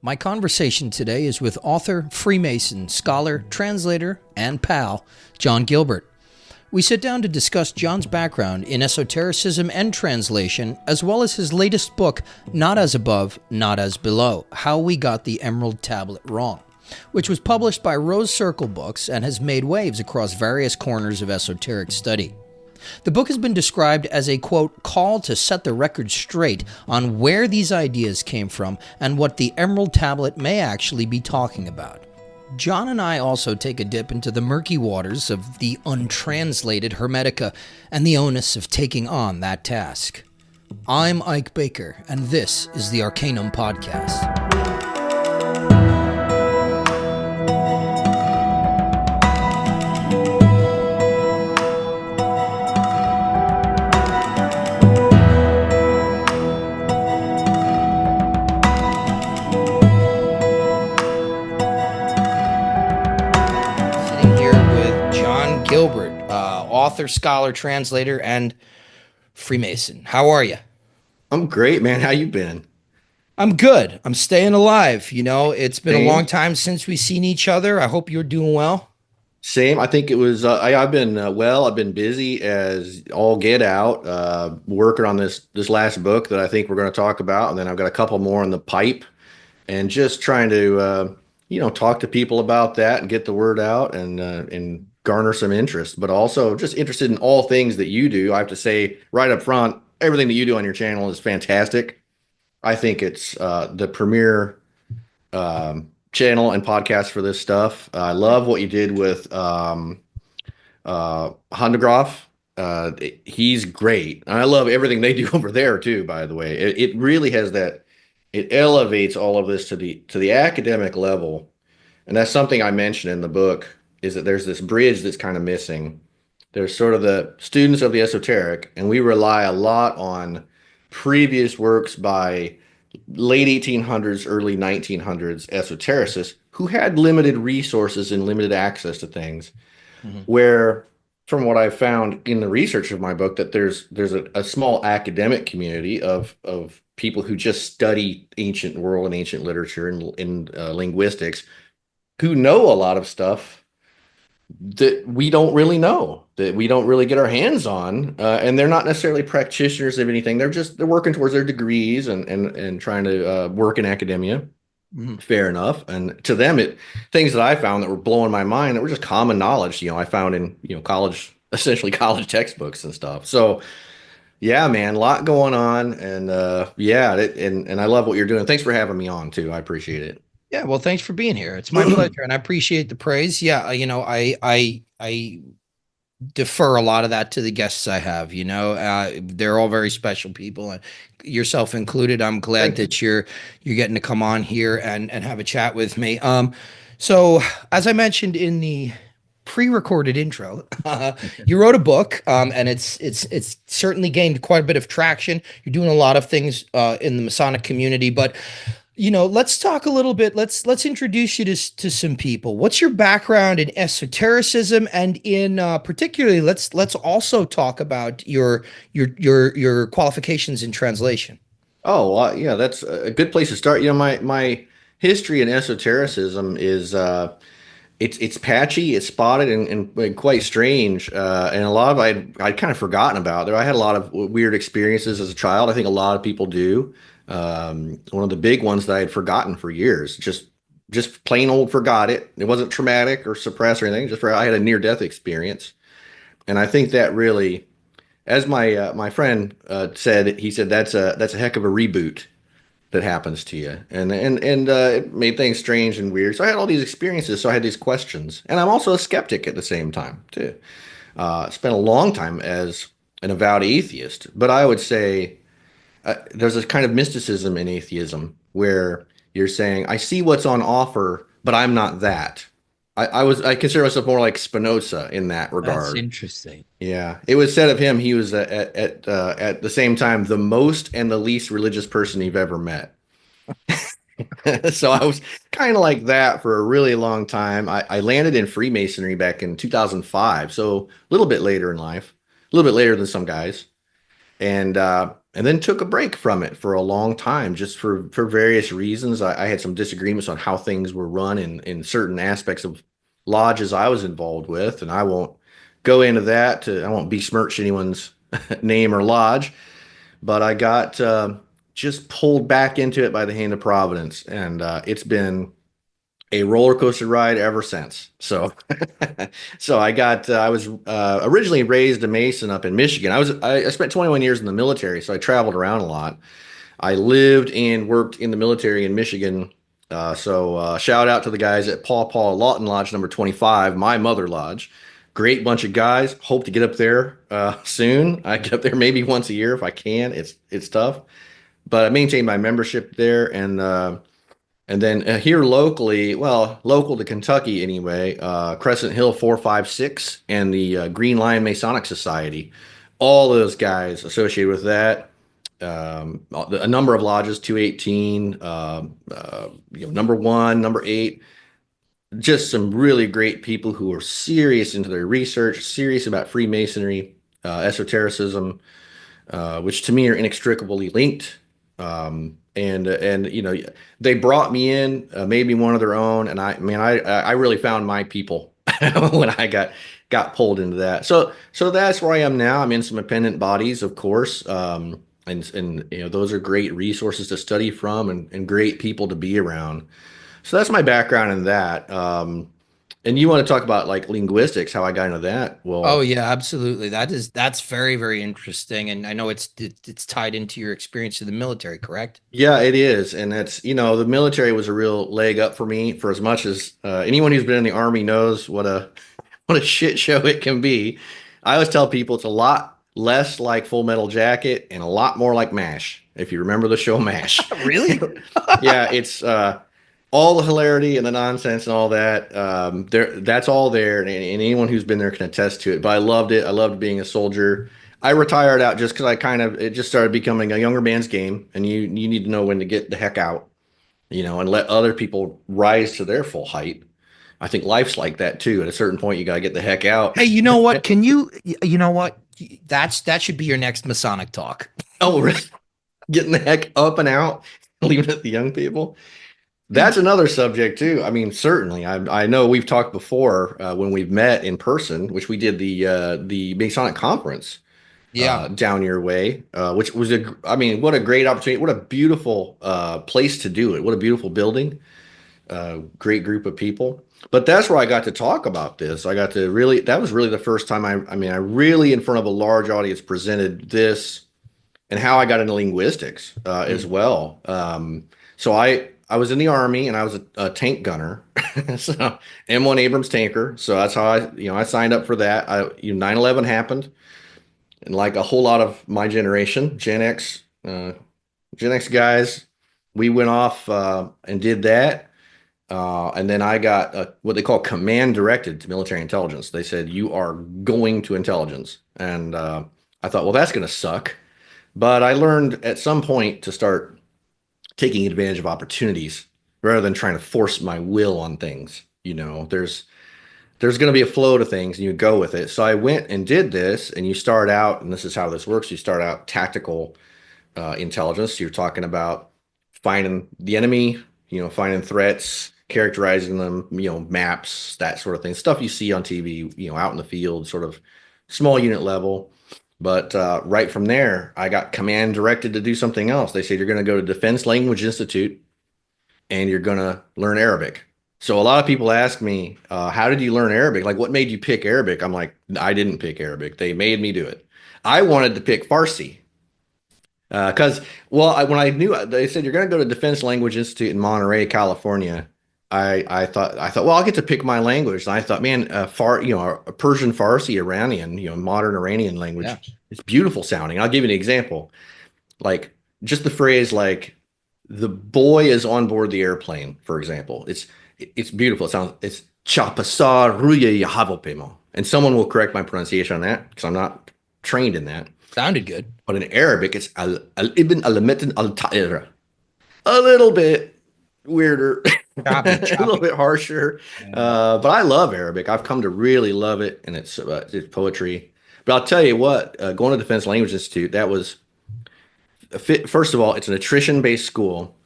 My conversation today is with author, Freemason, scholar, translator, and pal, John Gilbert. We sit down to discuss John's background in esotericism and translation, as well as his latest book, Not As Above, Not As Below, How We Got the Emerald Tablet Wrong, which was published by Rose Circle Books and has made waves across various corners of esoteric study. The book has been described as a, quote, call to set the record straight on where these ideas came from and what the Emerald Tablet may actually be talking about. John and I also take a dip into the murky waters of the untranslated Hermetica and the onus of taking on that task. I'm Ike Baker, and this is the Arcanum Podcast. Gilbert, author, scholar, translator, and Freemason. How are you? I'm great, man. How you been? I'm good. I'm staying alive. You know, it's been a long time since we've seen each other. I hope you're doing well. Same. I think it was. I've been well. I've been busy as all get out, working on this last book that I think we're going to talk about, and then I've got a couple more in the pipe, and just trying to talk to people about that and get the word out and garner some interest, but also just interested in all things that you do. I have to say right up front, everything that you do on your channel is fantastic. I think it's the premier channel and podcast for this stuff. I love what you did with Hondegroff. He's great. And I love everything they do over there too, by the way. It really has that, it elevates all of this to the academic level. And that's something I mentioned in the book, is that there's this bridge that's kind of missing. There's sort of the students of the esoteric, and we rely a lot on previous works by late 1800s, early 1900s esotericists who had limited resources and limited access to things. Mm-hmm. Where, from what I've found in the research of my book, that there's a small academic community of people who just study ancient world and ancient literature and linguistics, who know a lot of stuff that we don't really know, that we don't really get our hands on, and they're not necessarily practitioners of anything. They're working towards their degrees and trying to work in academia. Mm-hmm. Fair enough. And to them, things that I found that were blowing my mind that were just common knowledge. I found in essentially college textbooks and stuff. So yeah, man, a lot going on, and and I love what you're doing. Thanks for having me on too. I appreciate it. Yeah, well, thanks for being here. It's my pleasure, and I appreciate the praise. Yeah, I defer a lot of that to the guests I have. They're all very special people, and yourself included. I'm glad that you're getting to come on here and have a chat with me. So as I mentioned in the pre-recorded intro, you wrote a book, and it's certainly gained quite a bit of traction. You're doing a lot of things in the Masonic community, but let's talk a little bit. Let's introduce you to some people. What's your background in esotericism, and in particularly, let's also talk about your qualifications in translation. Oh, yeah, that's a good place to start. My history in esotericism is it's patchy, it's spotted, and quite strange, and a lot of I'd kind of forgotten about. There, I had a lot of weird experiences as a child. I think a lot of people do. One of the big ones that I had forgotten for years, just plain old forgot it. It wasn't traumatic or suppressed or anything. I had a near-death experience, and I think that really, as my friend said, he said that's a heck of a reboot that happens to you, and it made things strange and weird. So I had all these experiences, so I had these questions, and I'm also a skeptic at the same time too. Spent a long time as an avowed atheist, but I would say. There's a kind of mysticism in atheism where you're saying, I see what's on offer, but I'm not that. I consider myself more like Spinoza in that regard. That's interesting. Yeah. It was said of him, he was at the same time the most and the least religious person you've ever met. So I was kind of like that for a really long time. I landed in Freemasonry back in 2005, so a little bit later in life, a little bit later than some guys. and then took a break from it for a long time, just for various reasons. I had some disagreements on how things were run in certain aspects of lodges I was involved with, and I won't go into that. I won't besmirch anyone's name or lodge, but I got just pulled back into it by the hand of Providence, and it's been a roller coaster ride ever since. So, so I was originally raised a Mason up in Michigan. I spent 21 years in the military, so I traveled around a lot. I lived and worked in the military in Michigan. Shout out to the guys at Paw Paw Lawton Lodge number 25, my mother lodge. Great bunch of guys. Hope to get up there soon. I get up there maybe once a year if I can. It's tough, but I maintain my membership there, and then here locally, well, local to Kentucky anyway, Crescent Hill 456 and the Green Lion Masonic Society. All those guys associated with that. A number of lodges, 218, number one, number eight. Just some really great people who are serious into their research, serious about Freemasonry, esotericism, which to me are inextricably linked. And they brought me in, made me one of their own, and I really found my people when I got pulled into that. So that's where I am now. I'm in some independent bodies, of course, and those are great resources to study from and great people to be around. So that's my background in that. And you want to talk about like linguistics, how I got into that? Oh Well, yeah, absolutely. That's very, very interesting, and I know it's tied into your experience in the military, correct? yeah, it is, and the military was a real leg up for me. For as much as anyone who's been in the army knows what a shit show it can be. I always tell people it's a lot less like Full Metal Jacket and a lot more like MASH. If you remember the show MASH, Really? yeah, it's all the hilarity and the nonsense and all that. That's all there, and anyone who's been there can attest to it. But I loved it. I loved being a soldier. I retired out just because it just started becoming a younger man's game, and you need to know when to get the heck out, and let other people rise to their full height. I think life's like that too. At a certain point, you gotta get the heck out. Hey, you know what? You know what? That should be your next Masonic talk. Oh, really? Getting the heck up and out, leaving it to young people. That's another subject too. I mean, certainly. I know we've talked before when we've met in person, which we did the Masonic conference Yeah. down your way, which was I mean, what a great opportunity! What a beautiful place to do it! What a beautiful building! Great group of people. But that's where I got to talk about this. I got to really. That was really the first time I really in front of a large audience presented this and how I got into linguistics as Mm. well. So I was in the army and I was a tank gunner, so M1 Abrams tanker. So that's how I signed up for that. 9/11 happened, and like a whole lot of my generation, Gen X guys, we went off and did that. And then I got what they call command directed to military intelligence. They said, you are going to intelligence. And I thought, well, that's going to suck. But I learned at some point to start taking advantage of opportunities rather than trying to force my will on things. There's going to be a flow to things and you go with it. So I went and did this, and you start out, and this is how this works. You start out tactical intelligence. You're talking about finding the enemy, finding threats, characterizing them, maps, that sort of thing. Stuff you see on TV, out in the field, sort of small unit level. But right from there, I got command directed to do something else. They said, you're going to go to Defense Language Institute and you're going to learn Arabic. So a lot of people ask me, how did you learn Arabic? Like, what made you pick Arabic? I'm like, I didn't pick Arabic. They made me do it. I wanted to pick Farsi. Because, when I knew they said you're going to go to Defense Language Institute in Monterey, California, I thought, well, I'll get to pick my language. And I thought, man, a Persian Farsi, Iranian, modern Iranian language, Yeah. it's beautiful sounding. I'll give you an example, like just the phrase, like the boy is on board the airplane, for example. It's beautiful. It's chapasar ruya yahavopemo, and someone will correct my pronunciation on that because I'm not trained in that. Sounded good. But in Arabic, it's al ibn al metin al ta'ira. A little bit weirder, Choppy, a little choppy. bit harsher. Yeah. But I love Arabic. I've come to really love it, and it's poetry. But I'll tell you what, going to Defense Language Institute, that was first of all, it's an attrition-based school.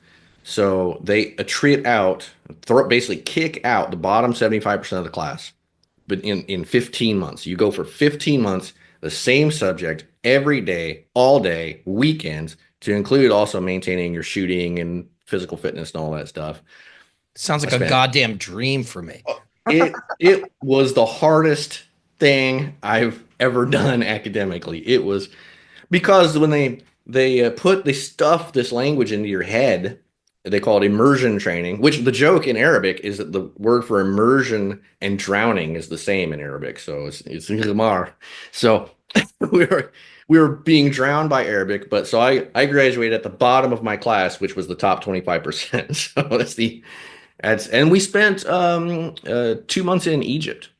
So they attrit out, basically kick out the bottom 75% of the class. But in 15 months, you go for 15 months, the same subject every day, all day, weekends, to include also maintaining your shooting and physical fitness and all that stuff. Sounds I like a spent goddamn dream for me. it was the hardest thing I've ever done academically. It was because when they stuff this language into your head, they call it immersion training, which the joke in Arabic is that the word for immersion and drowning is the same in Arabic. So it's ghimar. So we were we were being drowned by Arabic, but so I graduated at the bottom of my class, which was the top 25%. So and we spent 2 months in Egypt.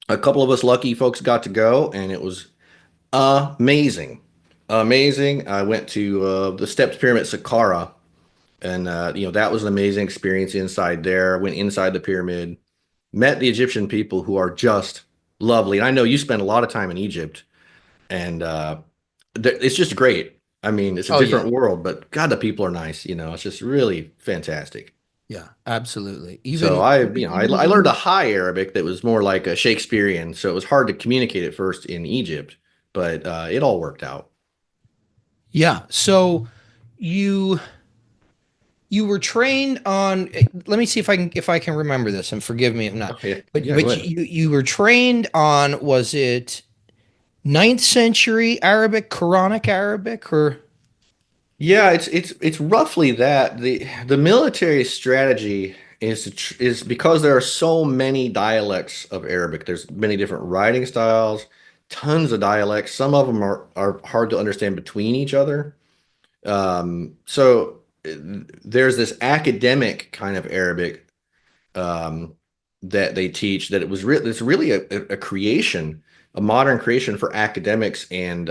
A couple of us lucky folks got to go, and it was amazing. Amazing. I went to the stepped pyramid Saqqara, and that was an amazing experience inside there. Went inside the pyramid, met the Egyptian people who are just lovely. And I know you spent a lot of time in Egypt, and it's just great. I mean, it's a Oh yeah. different world, but God, the people are nice. It's just really fantastic. Yeah, absolutely. So Even I learned a high Arabic that was more like a Shakespearean. So it was hard to communicate at first in Egypt, but it all worked out. yeah. So you you were trained on, let me see if I can remember this, and forgive me if not. Okay. But Yeah, go ahead. you were trained on, was it ninth century Arabic, Quranic Arabic, or Yeah, it's roughly that. The military strategy is because there are so many dialects of Arabic. There's many different writing styles, tons of dialects. Some of them are hard to understand between each other. So there's this academic kind of Arabic um, that they teach that it's really a creation, a modern creation for academics and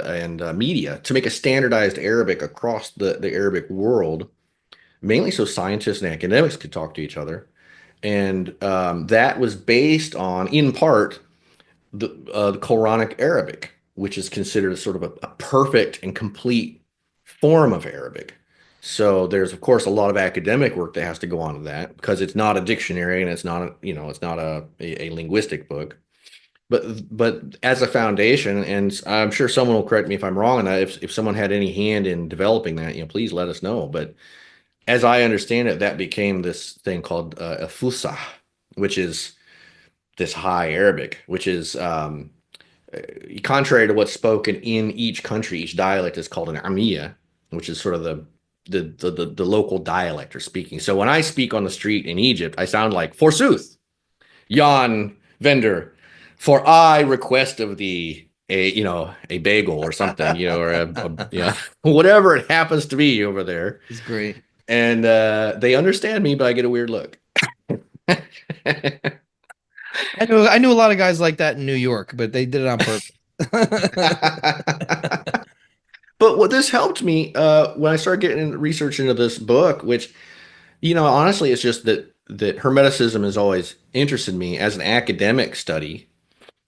media to make a standardized Arabic across the Arabic world, mainly so scientists and academics could talk to each other. And that was based on, in part, the Quranic Arabic, which is considered sort of a perfect and complete form of Arabic. So there's of course a lot of academic work that has to go on to that because it's not a dictionary and it's not a linguistic book. But as a foundation, and I'm sure someone will correct me if I'm wrong, and if someone had any hand in developing that, please let us know. But as I understand it, that became this thing called a Fusah, which is this high Arabic, which is contrary to what's spoken in each country, each dialect is called an Amiya, which is sort of the local dialect or speaking. So when I speak on the street in Egypt, I sound like forsooth, yon vendor, for I request of thee a bagel or something, or whatever it happens to be over there. is great. And they understand me, but I get a weird look. I knew a lot of guys like that in New York, but they did it on purpose. But what this helped me when I started getting into research into this book, which honestly, it's just that Hermeticism has always interested me as an academic study,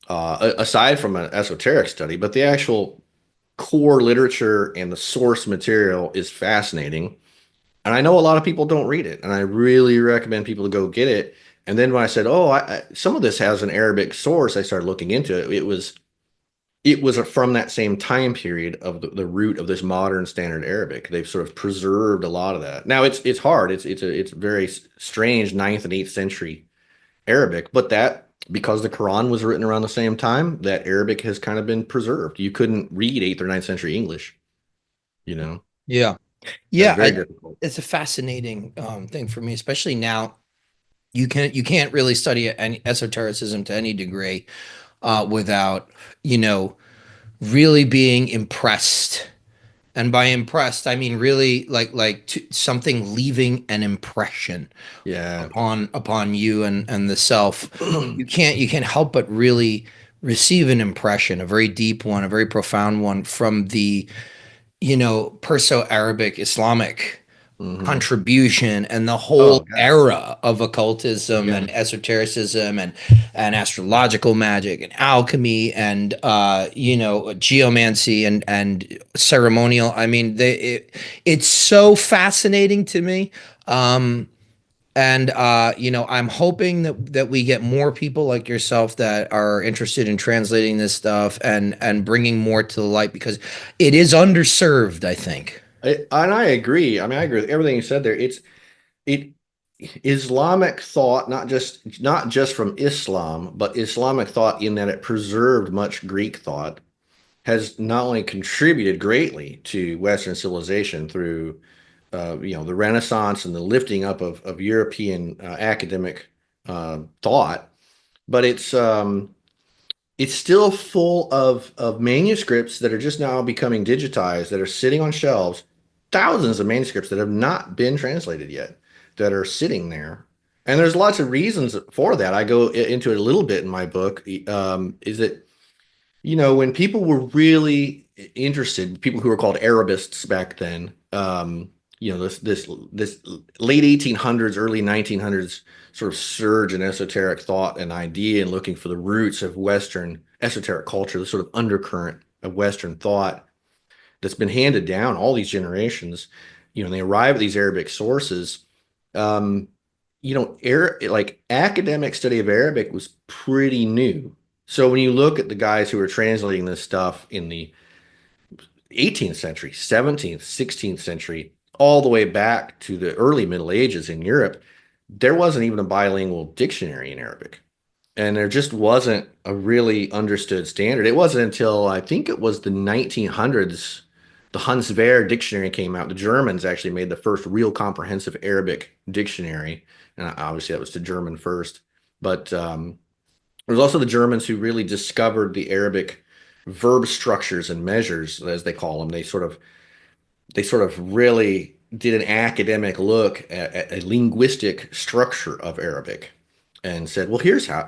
aside from an esoteric study. But the actual core literature and the source material is fascinating, and I know a lot of people don't read it, and I really recommend people to go get it. And then when I said, "Oh, some of this has an Arabic source," I started looking into it. It was from that same time period of the root of this modern standard Arabic. They've sort of preserved a lot of that. Now it's hard. It's very strange ninth and eighth century Arabic, but that because the Quran was written around the same time, that Arabic has kind of been preserved. You couldn't read eighth or ninth century English. You know, Yeah. that's Yeah, very difficult. it's a fascinating thing for me, especially now. You can't really study any esotericism to any degree without you know really being impressed. And by impressed, I mean really something leaving an impression Yeah, upon you and the self. You can't help but really receive an impression, a very deep one, a very profound one from the Perso-Arabic Islamic Hmm. contribution and the Oh whole God. era of occultism Yeah. and esotericism and astrological magic and alchemy and geomancy and ceremonial. I mean, it's so fascinating to me. Um, and I'm hoping that we get more people like yourself that are interested in translating this stuff and bringing more to the light because it is underserved, I think. And I agree. I mean, I agree with everything you said there. It Islamic thought, not just from Islam, but Islamic thought in that it preserved much Greek thought, has not only contributed greatly to Western civilization through the Renaissance and the lifting up of European academic thought, but it's still full of manuscripts that are just now becoming digitized, that are sitting on shelves, thousands of manuscripts that have not been translated yet, that are sitting there. And there's lots of reasons for that. I go into it a little bit in my book. Is that, when people were really interested, people who were called Arabists back then, this late 1800s, early 1900s sort of surge in esoteric thought and idea and looking for the roots of Western esoteric culture, the sort of undercurrent of Western thought that's been handed down all these generations. And they arrive at these Arabic sources. Um, like academic study of Arabic was pretty new. So when you look at the guys who were translating this stuff in the 18th century, 17th, 16th century, all the way back to the early Middle Ages in Europe, there wasn't even a bilingual dictionary in Arabic. And there just wasn't a really understood standard. It wasn't until I think it was the 1900s, the Hans Wehr dictionary came out. The Germans actually made the first real comprehensive Arabic dictionary. And obviously that was to German first. But it was also the Germans who really discovered the Arabic verb structures and measures, as they call them. They sort of really did an academic look at a linguistic structure of Arabic and said, well, here's how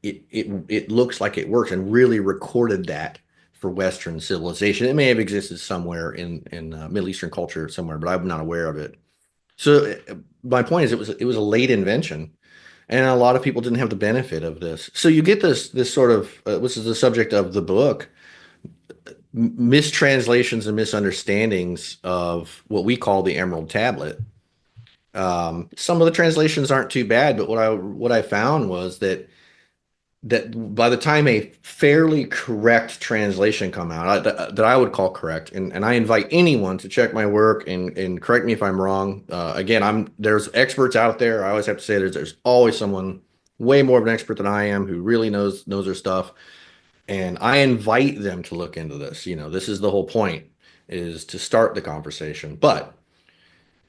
it looks like it works, and really recorded that for Western civilization. It may have existed somewhere in Middle Eastern culture somewhere, but I'm not aware of it. So my point is, it was a late invention, and a lot of people didn't have the benefit of this. So you get this sort of which is the subject of the book, mistranslations and misunderstandings of what we call the Emerald Tablet. Some of the translations aren't too bad, but what I found was that by the time a fairly correct translation come out, that I would call correct, and I invite anyone to check my work and correct me if I'm wrong. Again, there's experts out there. I always have to say there's always someone way more of an expert than I am who really knows their stuff, and I invite them to look into this. This is the whole point, is to start the conversation. But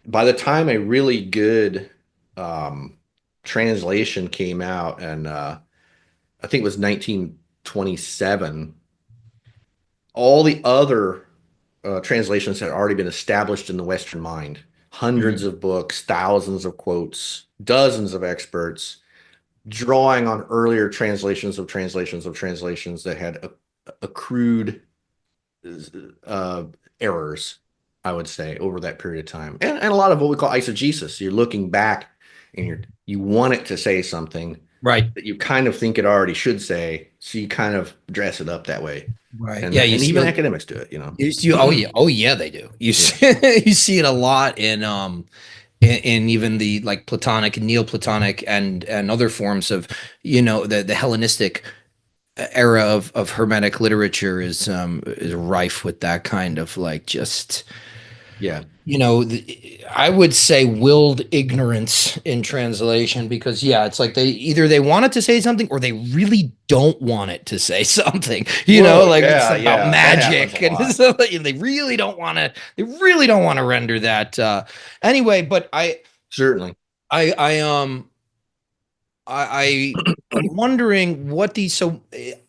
by the time a really good um, translation came out, and I think it was 1927, all the other translations had already been established in the Western mind. Hundreds Mhm. of books, thousands of quotes, dozens of experts drawing on earlier translations that had accrued uh, errors, I would say, over that period of time, and a lot of what we call eisegesis. You're looking back, and you want it to say something Right. that you kind of think it already should say, so you kind of dress it up that way. Right. And Yeah, you and see even academics do it. oh yeah, they do. You Yeah. see, you see it a lot in even the like Platonic and Neoplatonic and other forms of the Hellenistic era of Hermetic literature is rife with that kind of like just Yeah. I would say willed ignorance in translation because yeah, it's like they either they want it to say something or they really don't want it to say something. Whoa, Like it's yeah, about yeah. That happens a magic and lot. stuff, and they really don't want to render that anyway, but Certainly. I I'm wondering what these so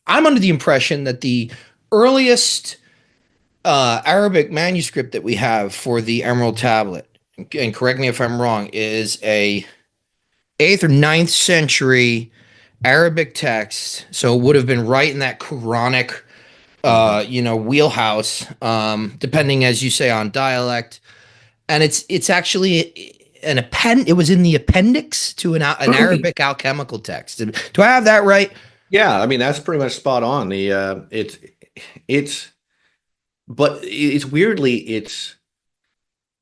I'm under the impression that the earliest Arabic manuscript that we have for the Emerald Tablet, and correct me if I'm wrong, is a 8th or ninth century Arabic text. So it would have been right in that Quranic, Hmm. wheelhouse, depending, as you say, on dialect. and it's actually it was in the appendix to an Arabic alchemical text. Do I have that right? Yeah, I mean that's pretty much spot on. It's but it's weirdly it's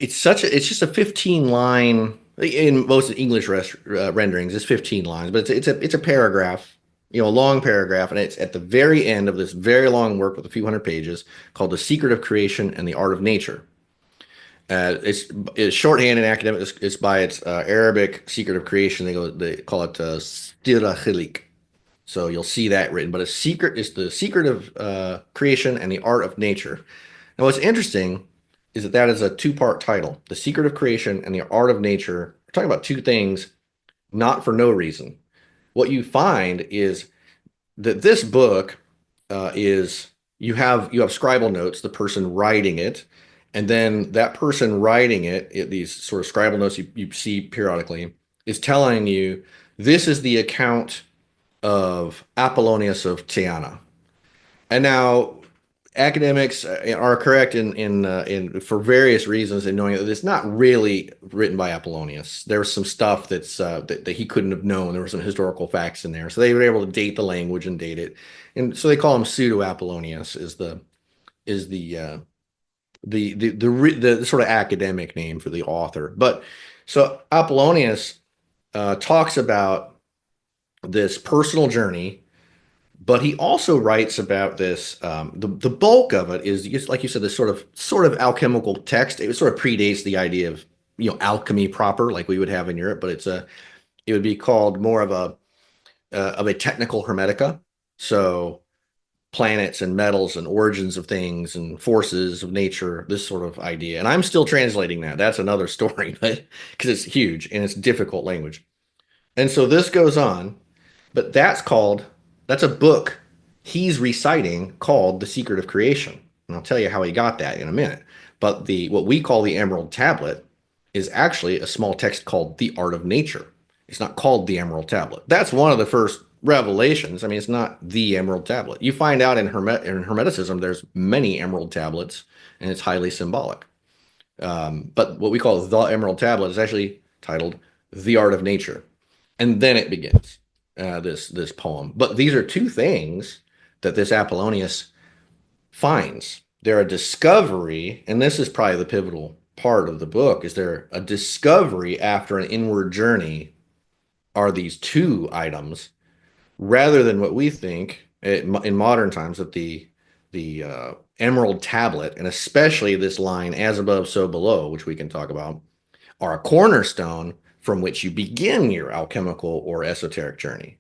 just a 15 line in most English renderings. It's 15 lines, but it's a paragraph, a long paragraph, and it's at the very end of this very long work with a few hundred pages called "The Secret of Creation and the Art of Nature." It's shorthand in academic. It's by its Arabic "Secret of Creation." They call it Stira Khilik. So you'll see that written, but a secret is the secret of creation and the art of nature. Now, what's interesting is that is a two-part title, The Secret of Creation and the Art of Nature. We're talking about two things, not for no reason. What you find is that this book is you have scribal notes, the person writing it, and then that person writing these sort of scribal notes you see periodically, is telling you this is the account of Apollonius of Tyana. And now academics are correct in for various reasons in knowing that it's not really written by Apollonius. There's some stuff that he couldn't have known. There were some historical facts in there, so they were able to date the language and date it, and so they call him pseudo Apollonius is the sort of academic name for the author. But so Apollonius talks about this personal journey, but he also writes about this. The bulk of it is, like you said, this sort of alchemical text. It sort of predates the idea of alchemy proper, like we would have in Europe, but it would be called more of a technical hermetica. So planets and metals and origins of things and forces of nature, this sort of idea. And I'm still translating that. That's another story, but because it's huge and it's difficult language. And so this goes on, but that's a book he's reciting called The Secret of Creation. And I'll tell you how he got that in a minute. But what we call the Emerald Tablet is actually a small text called The Art of Nature. It's not called the Emerald Tablet. That's one of the first revelations. I mean, it's not the Emerald Tablet. You find out in Hermeticism, there's many Emerald Tablets, and it's highly symbolic. But what we call the Emerald Tablet is actually titled The Art of Nature. And then it begins, this poem. But these are two things that this Apollonius finds. They're a discovery, and this is probably the pivotal part of the book, is there a discovery after an inward journey are these two items, rather than what we think in modern times that the Emerald Tablet, and especially this line, as above, so below, which we can talk about, are a cornerstone from which you begin your alchemical or esoteric journey.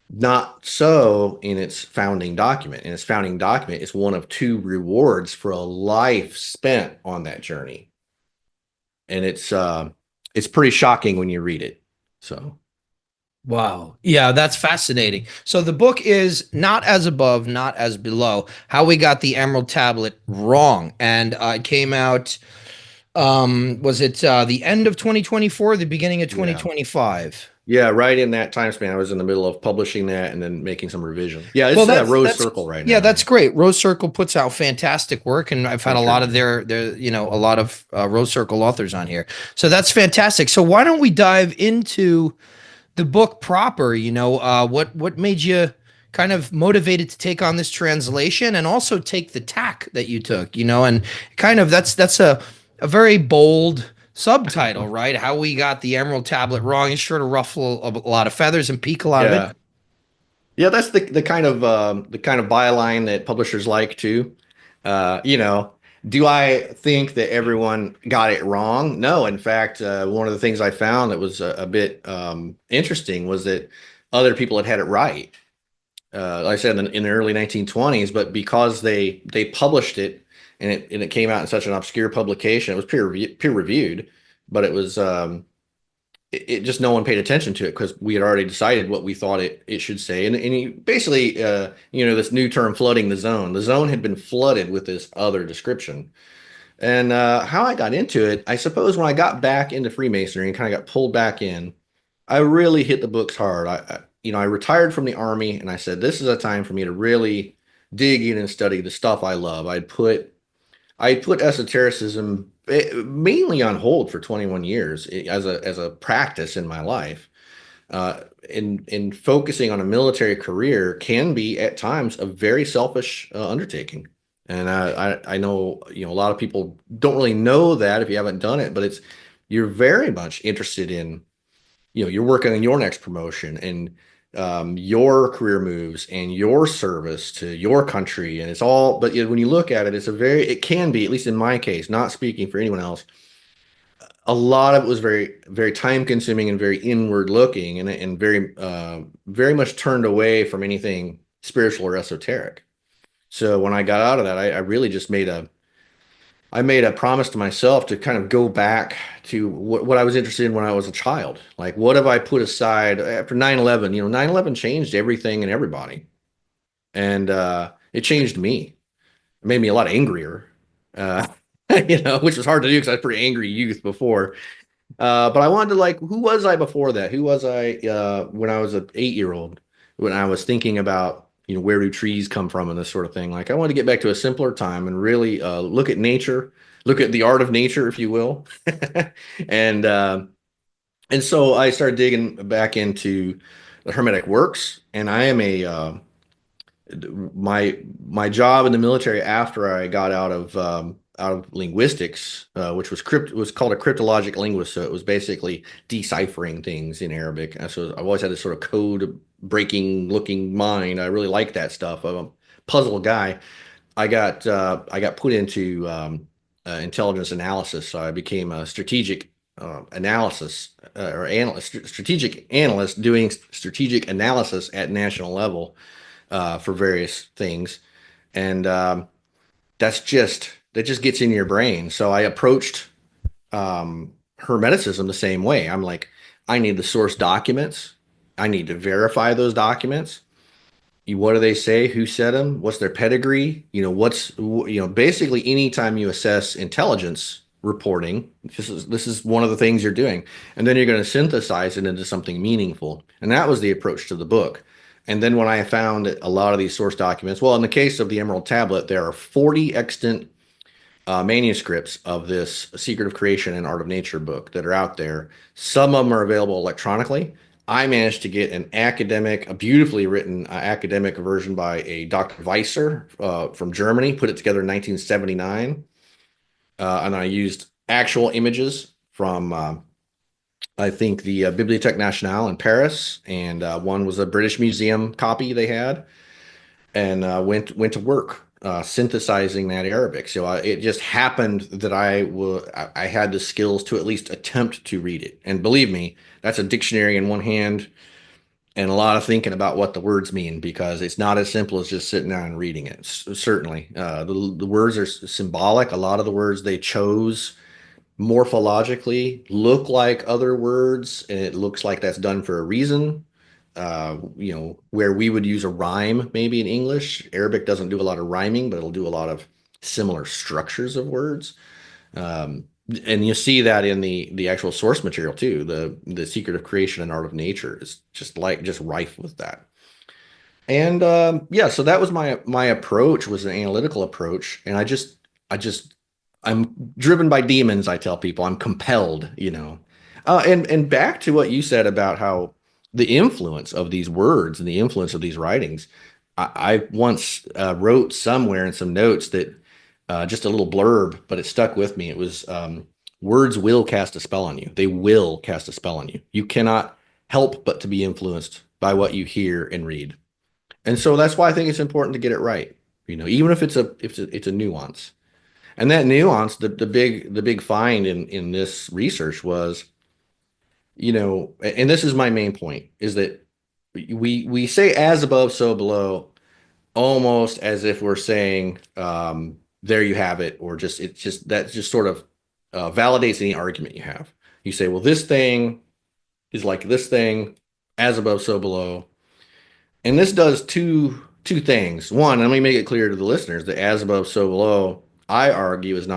Not so in its founding document. In its founding document, it's one of two rewards for a life spent on that journey. And it's pretty shocking when you read it. So Wow. Yeah, that's fascinating. So the book is Not As Above, Not As Below, How We Got the Emerald Tablet Wrong. And it came out, was it the end of 2024, the beginning of 2025? Yeah, right in that time span. I was in the middle of publishing that and then making some revision. Yeah, it's Rose Circle right now. Yeah, that's great. Rose Circle puts out fantastic work, and I've had a lot of a lot of Rose Circle authors on here. So that's fantastic. So why don't we dive into the book proper? What made you kind of motivated to take on this translation, and also take the tack that you took, and kind of that's a very bold subtitle, right? How We Got the Emerald Tablet Wrong. It's sure to ruffle a lot of feathers and pique a lot of it. Yeah, that's the kind of byline that publishers like too. Do I think that everyone got it wrong? No. In fact, one of the things I found that was a bit interesting was that other people had it right. Like I said, in the early 1920s, but because they published it and it came out in such an obscure publication, it was peer reviewed, but it was it just no one paid attention to it because we had already decided what we thought it should say. And he basically, this new term, flooding the zone. The zone had been flooded with this other description. And how I got into it, I suppose when I got back into Freemasonry and kind of got pulled back in, I really hit the books hard. I retired from the Army, and I said, this is a time for me to really dig in and study the stuff I love. I put esotericism mainly on hold for 21 years as a practice in my life. In focusing on a military career can be at times a very selfish undertaking. And I know, a lot of people don't really know that if you haven't done it, but you're very much interested in, you're working on your next promotion and your career moves and your service to your country. And it's all, but when you look at it, it can be, at least in my case, not speaking for anyone else, a lot of it was very, very time consuming and very inward looking and very, very much turned away from anything spiritual or esoteric. So when I got out of that, I really just I made a promise to myself to kind of go back to what I was interested in when I was a child. Like, what have I put aside after 9/11? 9/11 changed everything and everybody. And it changed me. It made me a lot angrier, uh, which was hard to do because I was a pretty angry youth before. But I wanted to, like, who was I before that? Who was I when I was an 8-year old? When I was thinking about, where do trees come from and this sort of thing. Like, I wanted to get back to a simpler time and really look at nature, look at the art of nature, if you will. and and so I started digging back into the Hermetic works, and I am a my job in the military after I got out of linguistics, which was called a cryptologic linguist. So it was basically deciphering things in Arabic. And so I've always had this sort of code breaking looking mind. I really like that stuff. I'm a puzzle guy. I got put into intelligence analysis, so I became a strategic analysis or analyst, strategic analyst doing strategic analysis at national level for various things, and that just gets in your brain. So I approached Hermeticism the same way. I'm like, I need the source documents. I need to verify those documents. What do they say? Who said them? What's their pedigree? Basically, anytime you assess intelligence reporting, this is one of the things you're doing, and then you're going to synthesize it into something meaningful. And that was the approach to the book. And then when I found a lot of these source documents, well, in the case of the Emerald Tablet, there are 40 extant manuscripts of this Secret of Creation and Art of Nature book that are out there. Some of them are available electronically. I managed to get a beautifully written academic version by a Dr. Weisser from Germany, put it together in 1979. And I used actual images from, I think, the Bibliothèque Nationale in Paris, and one was a British Museum copy they had, and went to work synthesizing that Arabic. So it just happened that I had the skills to at least attempt to read it. And believe me, that's a dictionary in one hand and a lot of thinking about what the words mean, because it's not as simple as just sitting down and reading it. Certainly, the words are symbolic. A lot of the words they chose morphologically look like other words, and it looks like that's done for a reason. Where we would use a rhyme maybe in English, Arabic doesn't do a lot of rhyming, but it'll do a lot of similar structures of words. And you see that in the actual source material too. The Secret of Creation and Art of Nature is just rife with that. And yeah, so that was my approach, was an analytical approach, and I'm driven by demons. I tell people I'm compelled. And back to what you said about how the influence of these words and the influence of these writings. I once wrote somewhere in some notes that just a little blurb, but it stuck with me. It was words will cast a spell on you. They will cast a spell on you. You cannot help but to be influenced by what you hear and read. And so that's why I think it's important to get it right. Even if it's a nuance. And that nuance, the big find in this research was, and this is my main point, is that we say as above, so below, almost as if we're saying, there you have it, or that just sort of validates any argument you have. You say, well, this thing is like this thing, as above, so below. And this does two things. One, let me make it clear to the listeners that as above, so below, I argue is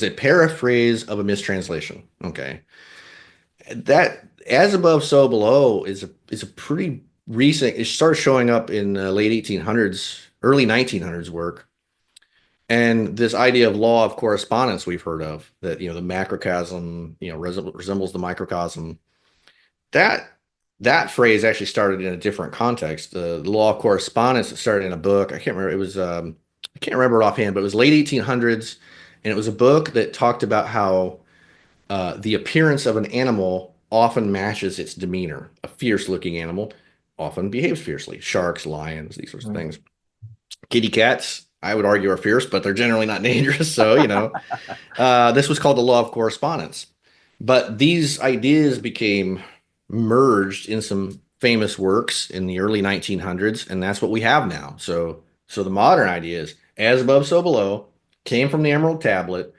a paraphrase of a mistranslation. Okay. That as above, so below is a pretty recent. It started showing up in the late 1800s, early 1900s work, And this idea of law of correspondence we've heard of, that the macrocosm resembles the microcosm. That that phrase actually started in a different context. The law of correspondence, it started in a book. I can't remember. It was I can't remember it offhand, but it was late 1800s, and it was a book that talked about how the appearance of an animal often matches its demeanor. A fierce-looking animal often behaves fiercely. Sharks, lions, these sorts of Right. things. Kitty cats, I would argue, are fierce, but they're generally not dangerous. So, this was called the law of correspondence. But these ideas became merged in some famous works in the early 1900s, and that's what we have now. So the modern idea is as above, so below, came from the Emerald Tablet.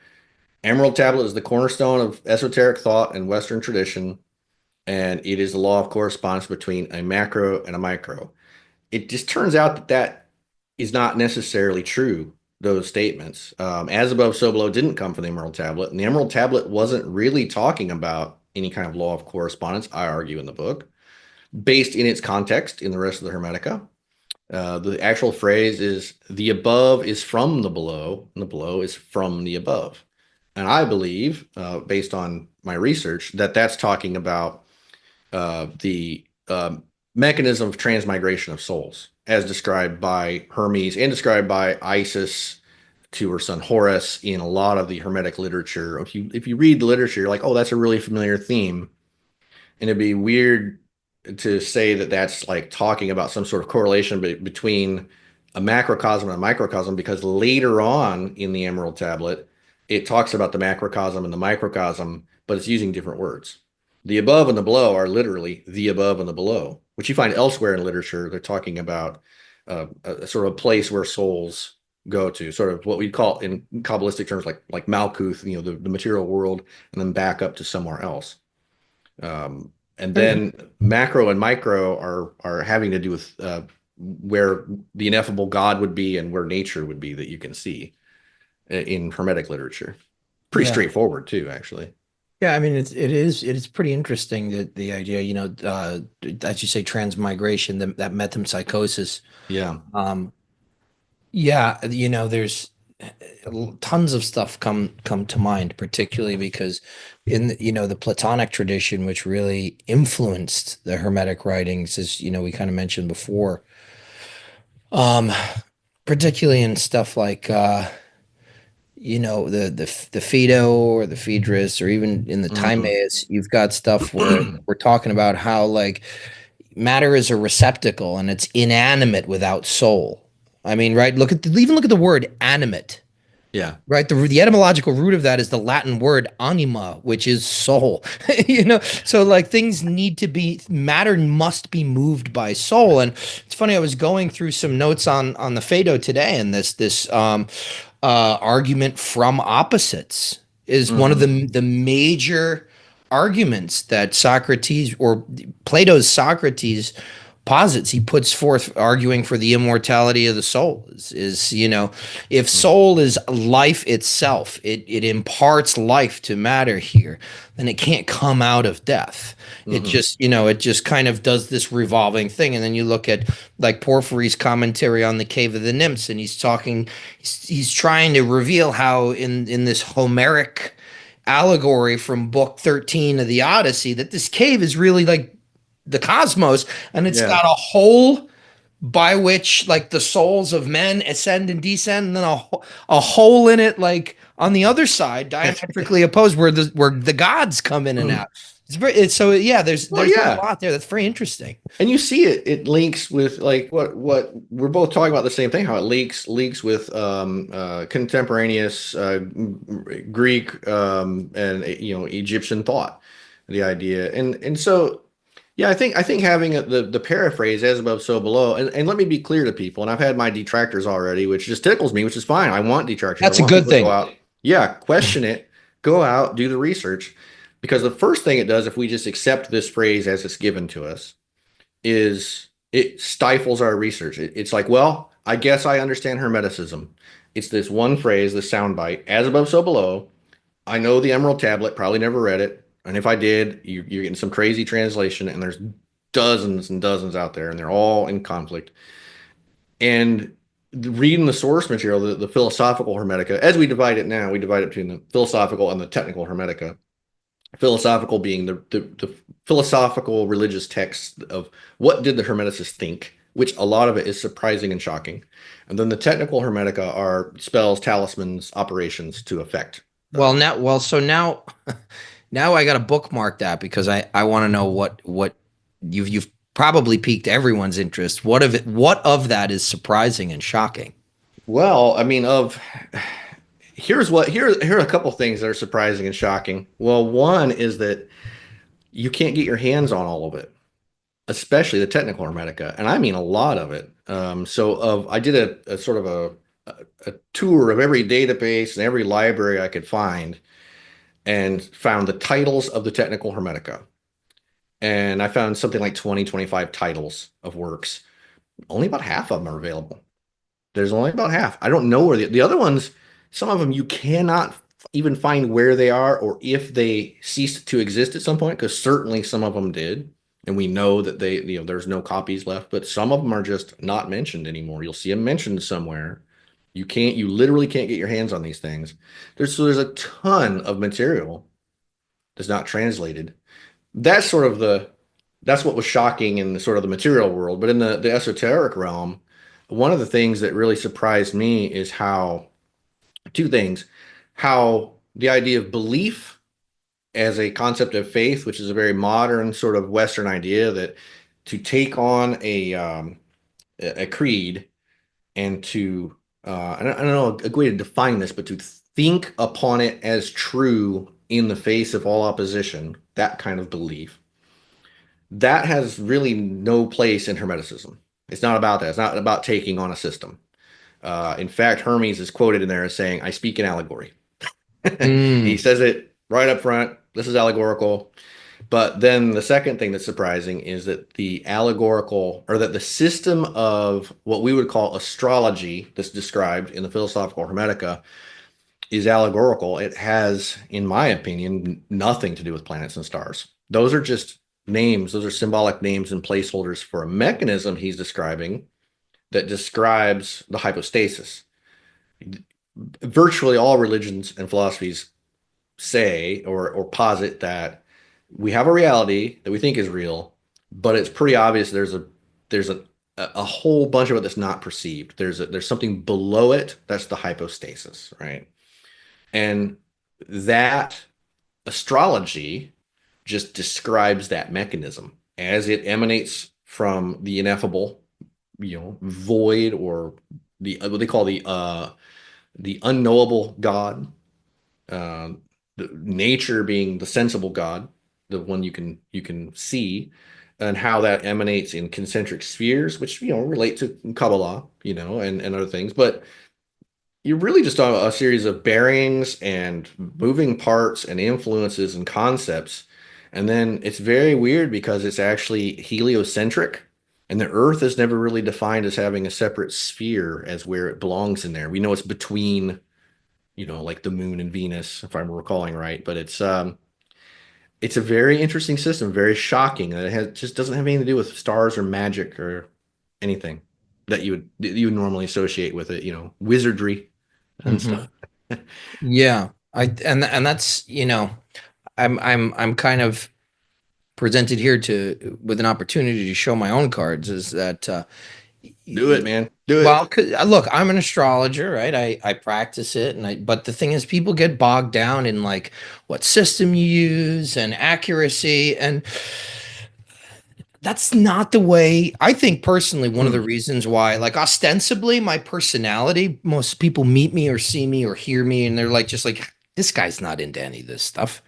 Emerald Tablet is the cornerstone of esoteric thought and Western tradition, and it is the law of correspondence between a macro and a micro. It just turns out that that is not necessarily true, those statements. As above, so below didn't come from the Emerald Tablet, and the Emerald Tablet wasn't really talking about any kind of law of correspondence, I argue in the book, based in its context in the rest of the Hermetica. The actual phrase is the above is from the below, and the below is from the above. And I believe, based on my research, that that's talking about the mechanism of transmigration of souls, as described by Hermes and described by Isis to her son Horus in a lot of the Hermetic literature. If you read the literature, you're like, oh, that's a really familiar theme, and it'd be weird to say that that's like talking about some sort of correlation between a macrocosm and a microcosm, because later on in the Emerald Tablet, it talks about the macrocosm and the microcosm, but it's using different words. The above and the below are literally the above and the below, which you find elsewhere in literature. They're talking about a sort of a place where souls go to, sort of what we call in Kabbalistic terms like Malkuth, the material world, and then back up to somewhere else. And then macro and micro are having to do with where the ineffable God would be and where nature would be that you can see in Hermetic literature. Pretty Yeah. straightforward too, actually. Yeah, I mean it is pretty interesting that the idea, as you say, transmigration, that metempsychosis. Yeah. Yeah, there's tons of stuff come to mind, particularly because in the Platonic tradition, which really influenced the Hermetic writings, as we kind of mentioned before, um, particularly in stuff like the Phaedo or the Phaedrus, or even in the Mhm. Timaeus, you've got stuff where we're talking about how like matter is a receptacle and it's inanimate without soul. I mean, right? Even look at the word animate. Yeah. Right. The etymological root of that is the Latin word anima, which is soul. So like things need to be matter must be moved by soul. And it's funny, I was going through some notes on the Phaedo today, and this argument from opposites is one of Hmm. the major arguments that Socrates, or Plato's Socrates, posits. He puts forth arguing for the immortality of the soul. If soul is life itself, it imparts life to matter here, then it can't come out of death. Hmm. It just kind of does this revolving thing. And then you look at like Porphyry's commentary on the Cave of the Nymphs, and he's trying to reveal how in this Homeric allegory from book 13 of the Odyssey, that this cave is really like the cosmos, and it's Yeah. got a hole by which like the souls of men ascend and descend, and then a hole in it like on the other side, diametrically opposed, where the gods come in and out. So yeah, Well, there's a yeah. lot there that's very interesting. And you see it links with like what we're both talking about the same thing, how it links with contemporaneous Greek and Egyptian thought, the idea. And so yeah, I think having the paraphrase as above so below, and let me be clear to people, and I've had my detractors already, which just tickles me, which is fine. I want detractors. I That's a want good people to go thing. out, yeah, question it, go out, do the research. Because the first thing it does, if we just accept this phrase as it's given to us, is it stifles our research. It's like, well, I guess I understand Hermeticism. It's this one phrase, the soundbite, as above, so below. I know the Emerald Tablet, probably never read it. And if I did, you're getting some crazy translation, and there's dozens and dozens out there, and they're all in conflict. And reading the source material, the philosophical Hermetica, as we divide it now, we divide it between the philosophical and the technical Hermetica. Philosophical being the philosophical religious text of what did the Hermeticists think, which a lot of it is surprising and shocking. And then the technical Hermetica are spells, talismans, operations to effect. So now, now I got to bookmark that because I want to know what you've probably piqued everyone's interest. What of that is surprising and shocking? Well, I mean, here are a couple things that are surprising and shocking. Well, one is that you can't get your hands on all of it, especially the technical Hermetica, and I mean a lot of it. I did a sort of a tour of every database and every library I could find, and found the titles of the technical Hermetica. And I found something like 25 titles of works. Only about half of them are available. There's only about half. I don't know where the other ones, some of them you cannot even find where they are or if they ceased to exist at some point, because certainly some of them did. And we know that there's no copies left, but some of them are just not mentioned anymore. You'll see them mentioned somewhere. You literally can't get your hands on these things. There's a ton of material that's not translated. That's sort of that's what was shocking in the sort of the material world. But in the esoteric realm, one of the things that really surprised me is two things, how the idea of belief as a concept of faith, which is a very modern sort of Western idea that to take on a creed and to, I don't know a way to define this, but to think upon it as true in the face of all opposition, that kind of belief, that has really no place in Hermeticism. It's not about that. It's not about taking on a system. In fact, Hermes is quoted in there as saying, "I speak in allegory." He Mm. says it right up front. This is allegorical. But then the second thing that's surprising is that the allegorical, or that the system of what we would call astrology that's described in the philosophical Hermetica is allegorical. It has, in my opinion, nothing to do with planets and stars. Those are just names. Those are symbolic names and placeholders for a mechanism he's describing that describes the hypostasis. Virtually all religions and philosophies say or posit that we have a reality that we think is real, but it's pretty obvious there's a whole bunch of it that's not perceived. There's something below it that's the hypostasis, right? And that astrology just describes that mechanism as it emanates from the ineffable, void, or what they call the unknowable God, the nature being the sensible God, the one you can see, and how that emanates in concentric spheres, which relate to Kabbalah, and other things. But you're really just on a series of bearings and moving parts and influences and concepts. And then it's very weird because it's actually heliocentric. And the Earth is never really defined as having a separate sphere as where it belongs in there. We know it's between, like the moon and Venus, if I'm recalling right. But it's a very interesting system, very shocking. That just doesn't have anything to do with stars or magic or anything that you would normally associate with it, wizardry and Hmm. stuff. Yeah. And that's, I'm kind of presented here to with an opportunity to show my own cards is that Do it, man. Do well, it. 'cause, look, I'm an astrologer, right? I practice it, but the thing is, people get bogged down in like what system you use and accuracy, and that's not the way. I think personally, one of the Mm. reasons why, like ostensibly, my personality, most people meet me or see me or hear me, and they're like, just like, this guy's not into any of this stuff,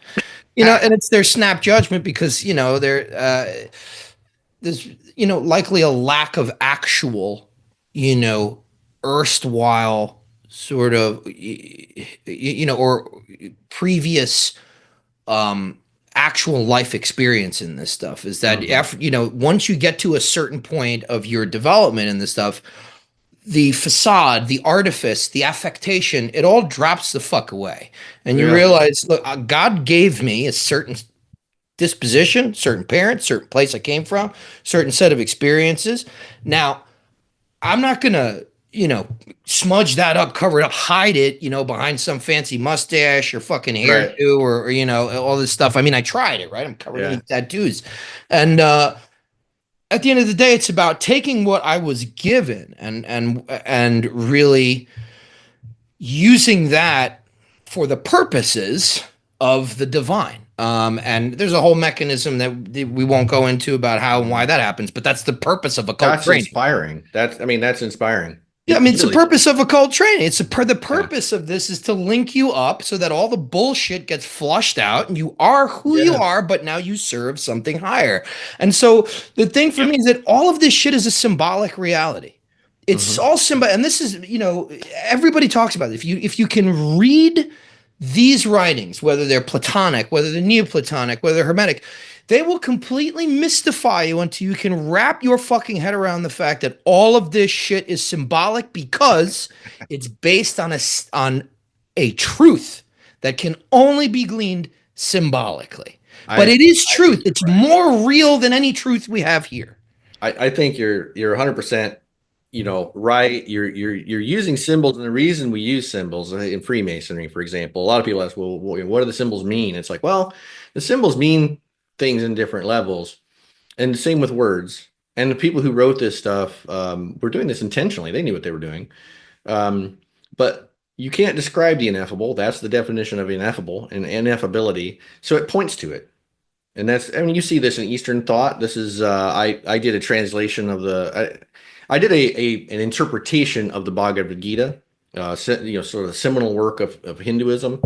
and it's their snap judgment because there's likely a lack of actual you know erstwhile sort of or previous um actual life experience in this stuff is that Mhm. after once you get to a certain point of your development in this stuff, the facade, the artifice, the affectation, it all drops the fuck away, and you Yeah. realize, look, God gave me a certain disposition, certain parents, certain place I came from, certain set of experiences. Now, I'm not gonna. you know, smudge that up, cover it up, hide it, behind some fancy mustache or fucking Right. hairdo or all this stuff. I mean, I tried it, right? I'm covered in Yeah. tattoos. And at the end of the day, it's about taking what I was given and really using that for the purposes of the divine. And there's a whole mechanism that we won't go into about how and why Mhm. that happens, but that's the purpose of occult That's training. inspiring. That's inspiring. Yeah, I It mean, it's the really is. purpose of occult training. The Yeah. purpose of this is to link you up so that all the bullshit gets flushed out and you are who you Yeah. are, but now you serve something higher. And so the thing for Yep. me is that all of this shit is a symbolic reality. It's Hmm. all symbol, and this is, everybody talks about it. If you can read these writings, whether they're Platonic, whether they're Neoplatonic, whether they're Hermetic, they will completely mystify you until you can wrap your fucking head around the fact that all of this shit is symbolic because it's based on a truth that can only be gleaned symbolically. But I it is I think truth. you're It's right. more real than any truth we have here. I think you're 100%, right. You're using symbols, and the reason we use symbols in Freemasonry, for example, a lot of people ask, well, what do the symbols mean? It's like, well, the symbols mean things in different levels, and the same with words. And the people who wrote this stuff were doing this intentionally. They knew what they were doing. But you can't describe the ineffable. That's the definition of ineffable and ineffability. So it points to it. And I mean, you see this in Eastern thought. This is, I did a translation of I did an interpretation of the Bhagavad Gita, sort of a seminal work of Hinduism,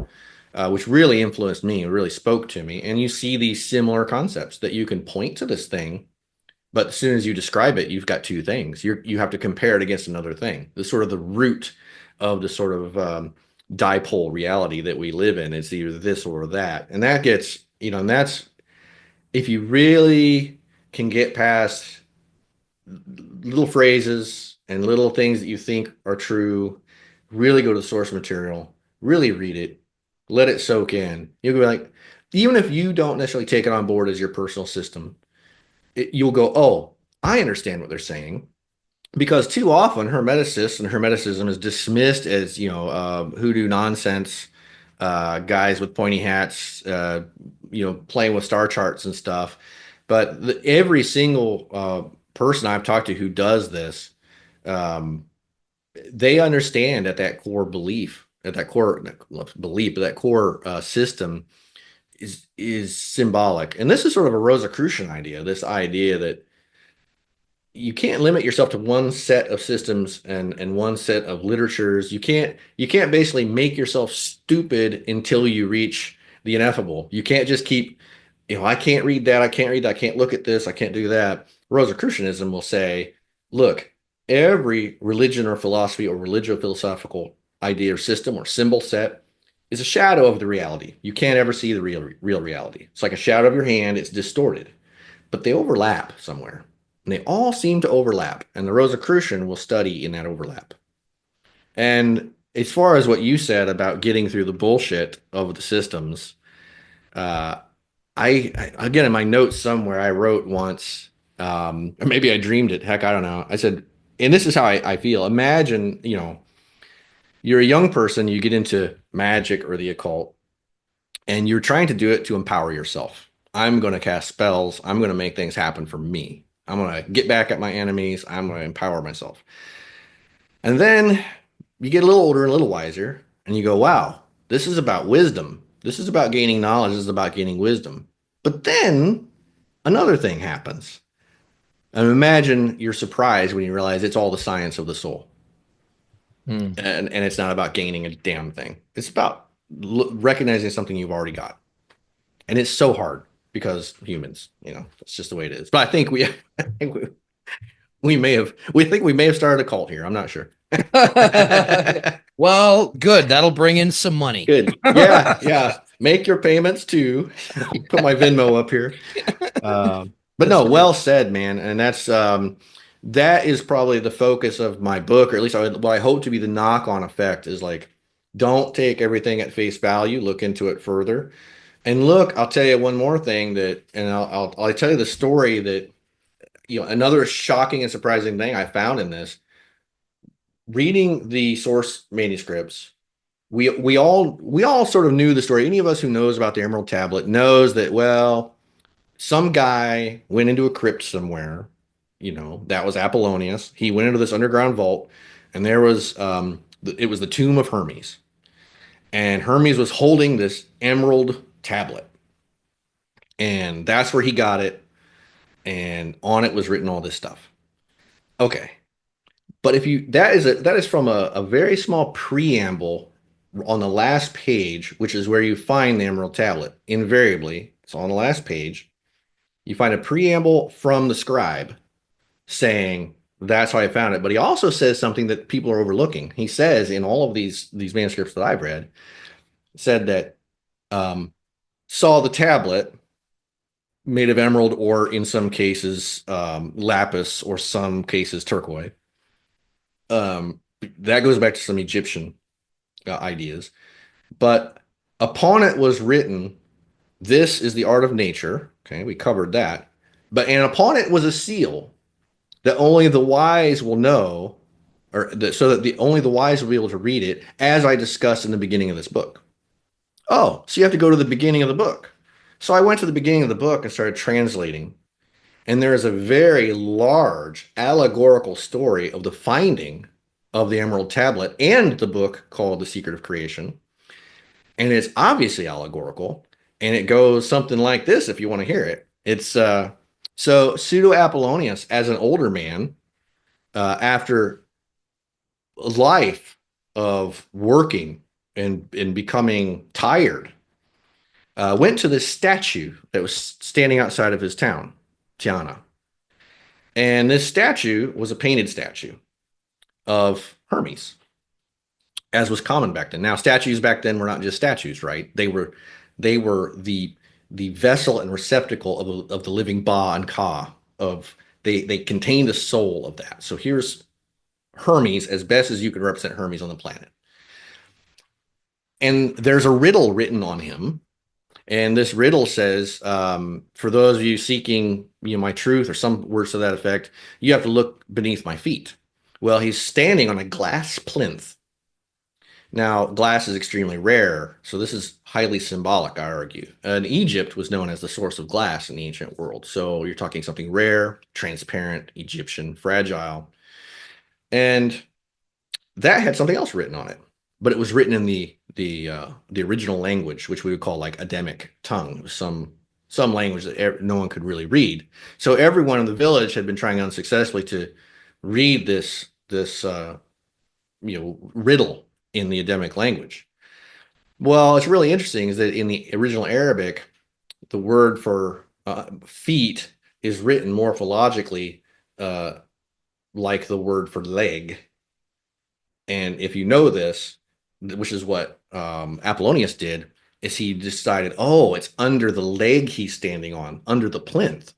which really influenced me, really spoke to me. And you see these similar concepts that you can point to this thing, but as soon as you describe it, you've got two things. You have to compare it against another thing. The sort of the root of the sort of dipole reality that we live in. It's either this or that, and that gets, and that's, if you really can get past little phrases and little things that you think are true, really go to the source material, really read it, let it soak in. You'll be like, even if you don't necessarily take it on board as your personal system, you'll go, oh, I understand what they're saying. Because too often Hermeticists and Hermeticism is dismissed as, hoodoo nonsense, guys with pointy hats, playing with star charts and stuff. But every single person I've talked to who does this, um, they understand at that core belief, that core system is symbolic. And this is sort of a Rosicrucian idea. This idea that you can't limit yourself to one set of systems and one set of literatures. You can't basically make yourself stupid until you reach the ineffable. You can't just keep, I can't read that, I can't read that, I can't look at this, I can't do that. Rosicrucianism will say, look, every religion or philosophy or religio-philosophical idea or system or symbol set is a shadow of the reality. You can't ever see the real reality. It's like a shadow of your hand, it's distorted, but they overlap somewhere. And they all seem to overlap. And the Rosicrucian will study in that overlap. And as far as what you said about getting through the bullshit of the systems, uh, again, in my notes somewhere, I wrote once, or maybe I dreamed it. Heck, I don't know. I said, and this is how I feel. Imagine, you're a young person, you get into magic or the occult, and you're trying to do it to empower yourself. I'm going to cast spells. I'm going to make things happen for me. I'm going to get back at my enemies. I'm going to empower myself. And then you get a little older and a little wiser, and you go, wow, this is about wisdom. This is about gaining knowledge. This is about gaining wisdom. But then another thing happens. And imagine you're surprised when you realize it's all the science of the soul. Hmm. And it's not about gaining a damn thing. It's about recognizing something you've already got. And it's so hard because humans, it's just the way it is. But I think I think we may have started a cult here. I'm not sure. Well, good. That'll bring in some money. Good. Yeah, yeah. Make your payments too. Put my Venmo up here. But That's no, great. well said, man. And that is probably the focus of my book, or at least what I hope to be the knock-on effect is like, don't take everything at face value. Look into it further. And look, I'll tell you one more thing and I'll tell you the story that, another shocking and surprising thing I found in this. reading the source manuscripts, we all sort of knew the story. Any of us who knows about the Emerald Tablet knows that, well, some guy went into a crypt somewhere. That was Apollonius. He went into this underground vault, and there was it was the tomb of Hermes, and Hermes was holding this emerald tablet, and that's where he got it. And on it was written all this stuff. Okay, but if you that is from a very small preamble on the last page, which is where you find the Emerald Tablet. Invariably, it's on the last page. You find a preamble from the scribe saying that's how I found it. But he also says something that people are overlooking. He says in all of these manuscripts that I've read, said that saw the tablet made of emerald, or in some cases lapis, or some cases turquoise. That goes back to some Egyptian ideas. But upon it was written, "This is the art of nature." Okay, we covered that. And upon it was a seal that only the wise will know, so that only the wise will be able to read it, as I discussed in the beginning of this book. Oh, so you have to go to the beginning of the book. So I went to the beginning of the book and started translating. And there is a very large allegorical story of the finding of the Emerald Tablet and the book called The Secret of Creation. And it's obviously allegorical. And it goes something like this, if you want to hear it. It's so Pseudo Apollonius, as an older man, after a life of working and becoming tired, went to this statue that was standing outside of his town, Tiana. And this statue was a painted statue of Hermes, as was common back then. Now, statues back then were not just statues, right? They were the vessel and receptacle of the living Ba and Ka. They contained the soul of that. So here's Hermes, as best as you can represent Hermes on the planet. And there's a riddle written on him. And this riddle says, for those of you seeking, my truth, or some words to that effect, you have to look beneath my feet. Well, he's standing on a glass plinth. Now, glass is extremely rare, so this is highly symbolic, I argue. And Egypt was known as the source of glass in the ancient world. So you're talking something rare, transparent, Egyptian, fragile. And that had something else written on it, but it was written in the original language, which we would call like Adamic tongue, some language that no one could really read. So everyone in the village had been trying unsuccessfully to read this riddle in the Adamic language. Well, it's really interesting is that in the original Arabic, the word for feet is written morphologically like the word for leg. And if you know this, which is what Apollonius did, is he decided, oh, it's under the leg he's standing on, under the plinth.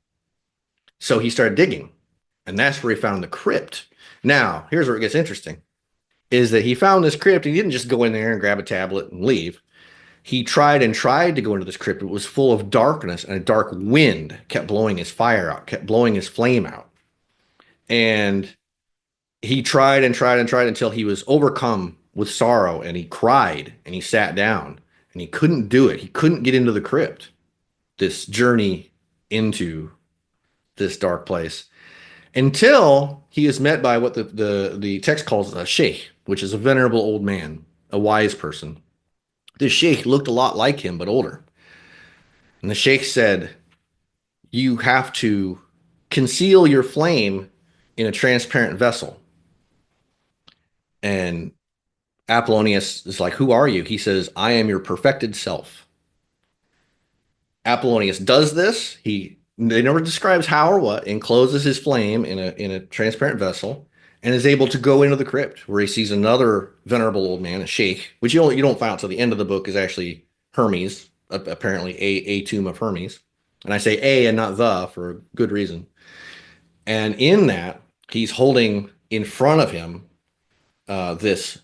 So he started digging, and that's where he found the crypt. Now, here's where it gets interesting, is that he found this crypt, and he didn't just go in there and grab a tablet and leave. He tried and tried to go into this crypt. It was full of darkness, and a dark wind kept blowing his fire out, kept blowing his flame out. And he tried and tried and tried until he was overcome with sorrow, and he cried, and he sat down, and he couldn't do it. He couldn't get into the crypt, this journey into this dark place, until he is met by what the text calls a sheikh, which is a venerable old man, a wise person. This sheikh looked a lot like him, but older. And the sheikh said, you have to conceal your flame in a transparent vessel. And Apollonius is like, who are you? He says, I am your perfected self. Apollonius does this. They never describes how or what, encloses his flame in a transparent vessel, and is able to go into the crypt, where he sees another venerable old man, a sheikh, which you don't find out till the end of the book is actually Hermes, apparently a tomb of Hermes. And I say a and not the for good reason. And in that, he's holding in front of him this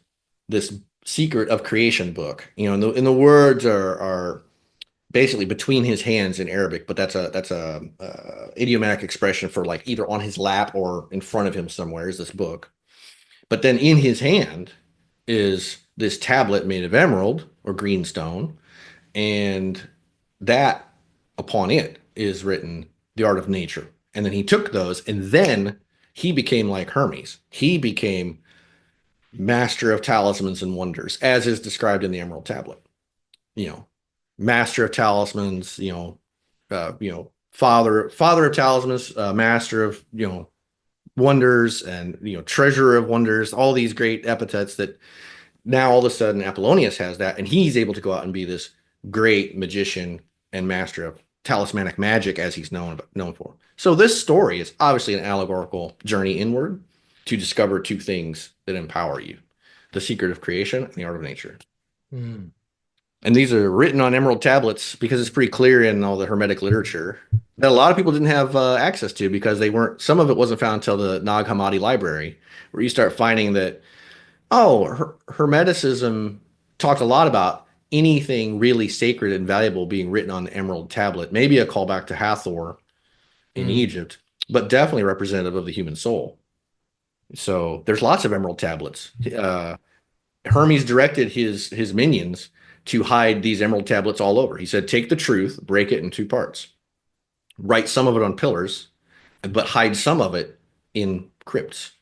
Secret of Creation book. And the words are basically between his hands in Arabic, but that's a idiomatic expression for like either on his lap or in front of him somewhere is this book. But then in his hand is this tablet made of emerald or green stone, and that upon it is written the art of nature. And then he took those, and then he became like Hermes. He became master of talismans and wonders, as is described in the Emerald Tablet. You know, master of talismans. Father of talismans, master of wonders, and treasurer of wonders. All these great epithets that now all of a sudden Apollonius has that, and he's able to go out and be this great magician and master of talismanic magic, as he's known for. So this story is obviously an allegorical journey inward to discover two things that empower you: the secret of creation and the art of nature. Hmm. And these are written on emerald tablets because it's pretty clear in all the Hermetic literature that a lot of people didn't have access to, because they weren't. Some of it wasn't found until the Nag Hammadi library, where you start finding that Hermeticism talked a lot about anything really sacred and valuable being written on the emerald tablet. Maybe a callback to Hathor in Hmm. Egypt, but definitely representative of the human soul. So there's lots of emerald tablets. Hermes directed his minions to hide these emerald tablets all over. He said, "Take the truth, break it in two parts, write some of it on pillars, but hide some of it in crypts."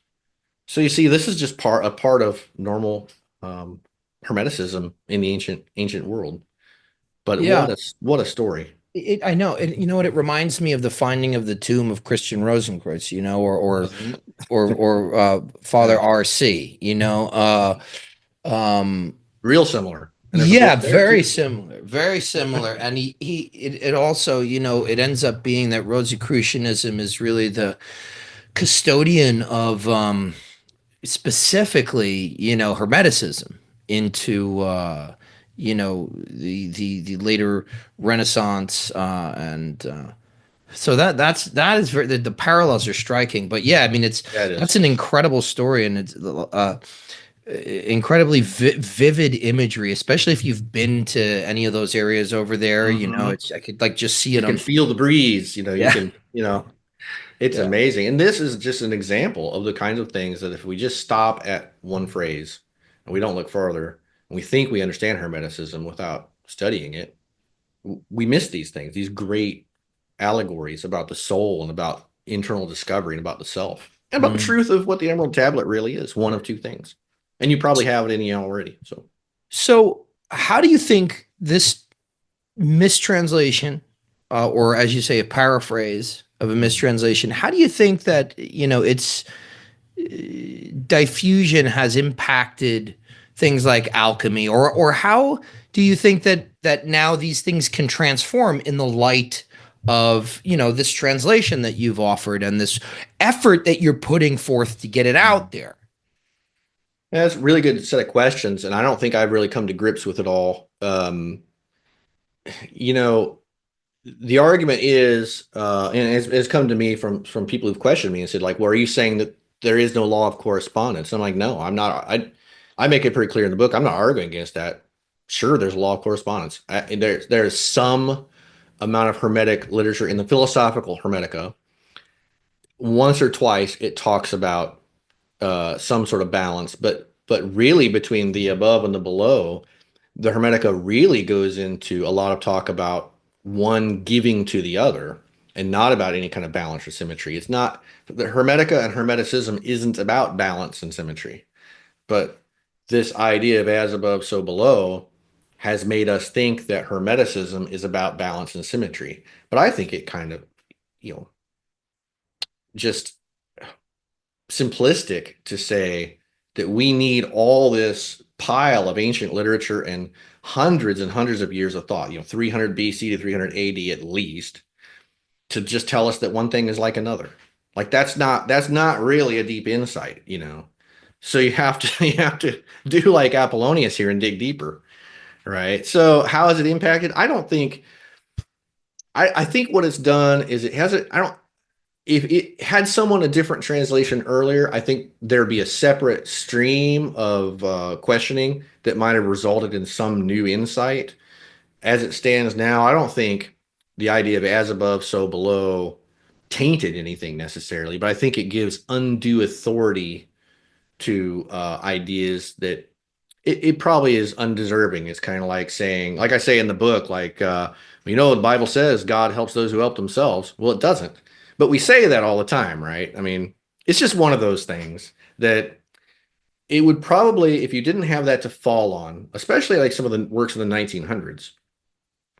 So you see, this is just a part of normal um, Hermeticism in the ancient world. But Yeah, what a story! I know. You know what? It reminds me of the finding of the tomb of Christian Rosenkreuz, Doesn't it? Father Yeah, R.C. Um, real similar. And there's a yeah, book there very too. similar, very similar. And it also, it ends up being that Rosicrucianism is really the custodian of specifically, Hermeticism into the later Renaissance, and so that is very, the parallels are striking. But yeah, I mean, Yeah, it that's is. an incredible story, and it's incredibly vivid imagery, especially if you've been to any of those areas over there. Hmm. It's, I could like just see You it can on. feel the breeze. You Yeah, can, it's yeah. amazing. And this is just an example of the kinds of things that if we just stop at one phrase and we don't look further, and we think we understand Hermeticism without studying it, we miss these things, these great allegories about the soul and about internal discovery and about the self and about the Mm. truth of what the Emerald Tablet really is, one of two things. And you probably have it in you already. So So, how do you think this mistranslation, or as you say, a paraphrase of a mhm. mistranslation, how do you think that its diffusion has impacted things like alchemy, or how do you think that now these things can transform in the light of this translation that you've offered and this effort that you're putting forth to get it out there? Yeah, that's a really good set of questions. And I don't think I've really come to grips with it all. You know, the argument is, and it's come to me from people who've questioned me and said, like, well, are you saying that there is no law of correspondence? I'm like, no, I'm not. I make it pretty clear in the book. I'm not arguing against that. Sure, there's a law of correspondence. There's some amount of Hermetic literature in the philosophical Hermetica. Once or twice, it talks about some sort of balance, but really between the above and the below, the Hermetica really goes into a lot of talk about one giving to the other and not about any kind of balance or symmetry. It's not the Hermetica and Hermeticism isn't about balance and symmetry, but this idea of as above, so below has made us think that Hermeticism is about balance and symmetry. But I think it kind of, you know, just simplistic to say that we need all this pile of ancient literature and hundreds of years of thought, 300 BC to 300 AD at least, to just tell us that one thing is like another. Like that's not really a deep insight. So you have to you have to do like Apollonius here and dig deeper, right? So how has it impacted? I don't think I think what it's done is it hasn't I don't if it had someone a different translation earlier, I think there'd be a separate stream of questioning that might have resulted in some new insight. As it stands now, I don't think the idea of as above, so below tainted anything necessarily, but I think it gives undue authority to ideas that it probably is undeserving. It's kind of like saying, like I say in the book, like, the Bible says God helps those who help themselves. Well, it doesn't. But we say that all the time, right? I mean, it's just one of those things that it would probably, if you didn't have that to fall on, especially like some of the works of the 1900s,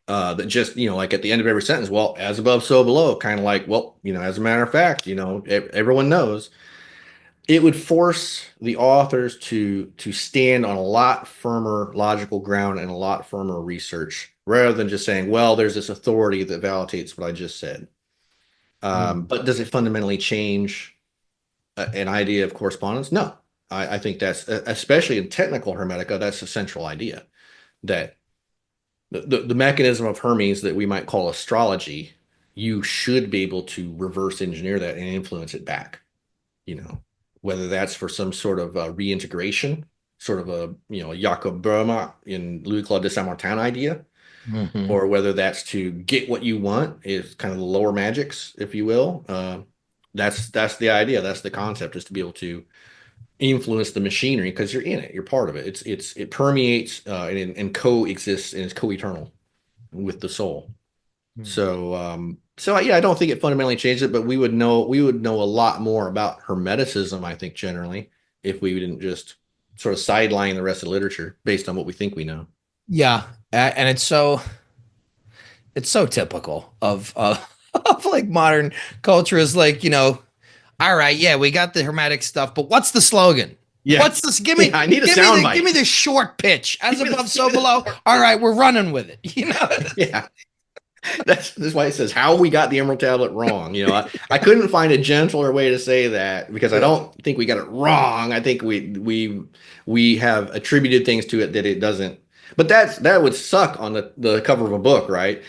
that just, like at the end of every sentence, well, as above, so below, kind of like, well, as a matter of fact, everyone knows it would force the authors to stand on a lot firmer logical ground and a lot firmer research rather than just saying, well, there's this authority that validates what I just said. But does it fundamentally change an idea of correspondence? No. I think that's, especially in technical Hermetica, that's the central idea, that the mechanism of Hermes that we might call astrology, you should be able to reverse engineer that and influence it back, you know, whether that's for some sort of reintegration, sort of a Jacob Boehme in Louis Claude de Saint-Martin idea, Mhm. or whether that's to get what you want, is kind of the lower magics, if you will. That's the idea. That's the concept, is to be able to influence the machinery because you're in it. You're part of it. It permeates and coexists and is co-eternal with the soul. So yeah, I don't think it fundamentally changed it, but we would know a lot more about Hermeticism, I think, generally, if we didn't just sort of sideline the rest of the literature based on what we think we know. Yeah, and it's so typical of of like modern culture is like, all right, yeah, we got the hermetic stuff, but what's the slogan? Yeah. What's this? Give Yeah, me I need a give me sound the give bite. me the short pitch. As Give me above, so the below. All right, we're running with it. Yeah. That's why it says how we got the Emerald Tablet wrong. I couldn't find a gentler way to say that because I don't think we got it wrong. I think we have attributed things to it that it doesn't. But that would suck on the cover of a book, right?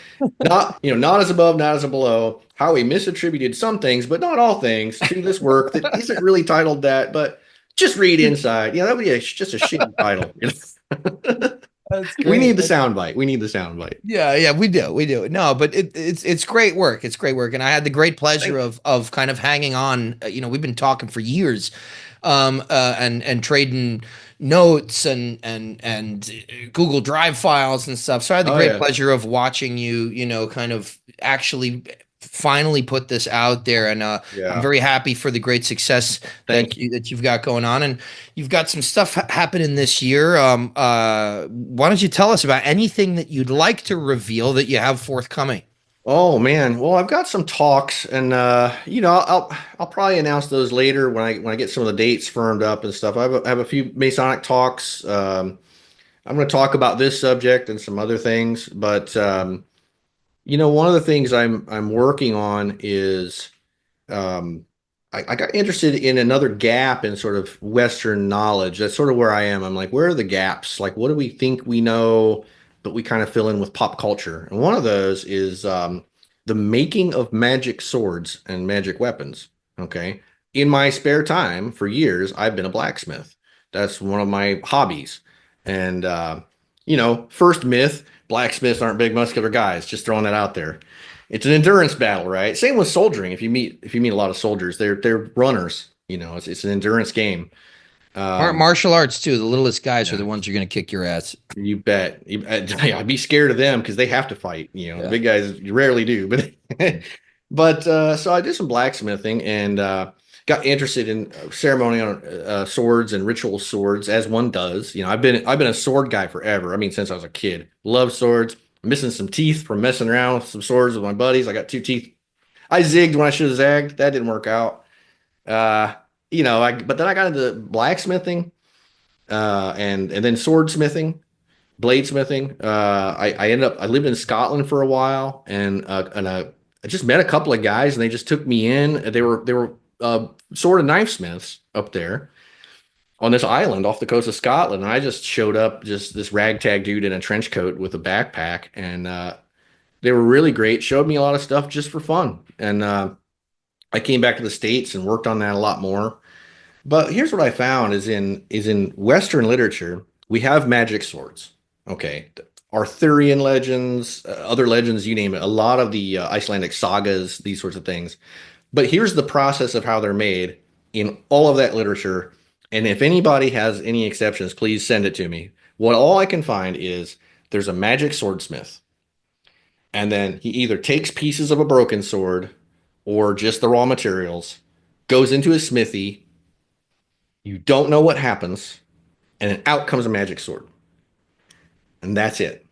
Not as above, not as below. How we misattributed some things, but not all things, to this work that isn't really titled that, but just read inside. That would be just a shitty title. That's We need great. the soundbite. We need the soundbite. Yeah, we do. No, but it's great work. It's great work, and I had the great pleasure Thank you. of kind of hanging on. We've been talking for years, and trading notes and Google Drive files and stuff. So I had the Oh great yeah. pleasure of watching you, kind of actually finally put this out there, and I'm Yeah. very happy for the great success Thank you. that you've got going on, and you've got some stuff happening this year. Why don't you tell us about anything that you'd like to reveal that you have forthcoming? Oh man. Well, I've got some talks, and I'll probably announce those later when I get some of the dates firmed up and stuff. I have a few Masonic talks. I'm going to talk about this subject and some other things, but one of the things I'm working on is um, I got interested in another gap in sort of Western knowledge. That's sort of where I am. I'm like, where are the gaps? Like, what do we think we know, but we kind of fill in with pop culture? And one of those is the making of magic swords and magic weapons. Okay. In my spare time for years, I've been a blacksmith. That's one of my hobbies. And, first myth, blacksmiths aren't big muscular guys. Just throwing that out there. It's an endurance battle, right? Same with soldiering. If you meet a lot of soldiers, they're runners. It's an endurance game. Um, Martial arts too. The littlest guys are yeah, the ones who are going to kick your ass. you bet. I'd be scared of them because they have to fight. The Yeah. big guys you rarely do, but so I did some blacksmithing and got interested in ceremonial swords and ritual swords as one does. I've been a sword guy forever. I mean, since I was a kid, love swords. Missing some teeth from messing around with some swords with my buddies. I got two teeth. I zigged when I should have zagged. That didn't work out. Uh, but then I got into blacksmithing, and then swordsmithing, bladesmithing. I lived in Scotland for a while, and I just met a couple of guys, and they just took me in. They were sword and knife smiths up there on this island off the coast of Scotland. And I just showed up, just this ragtag dude in a trench coat with a backpack, and they were really great. Showed me a lot of stuff just for fun, and I came back to the States and worked on that a lot more. But here's what I found is in Western literature, we have magic swords. Okay. Arthurian legends, other legends, you name it, a lot of the Icelandic sagas, these sorts of things. But here's the process of how they're made in all of that literature. And if anybody has any exceptions, please send it to me. What all I can find is there's a magic swordsmith, and then he either takes pieces of a broken sword or just the raw materials, goes into his smithy. You don't know what happens, and then out comes a magic sword, and that's it.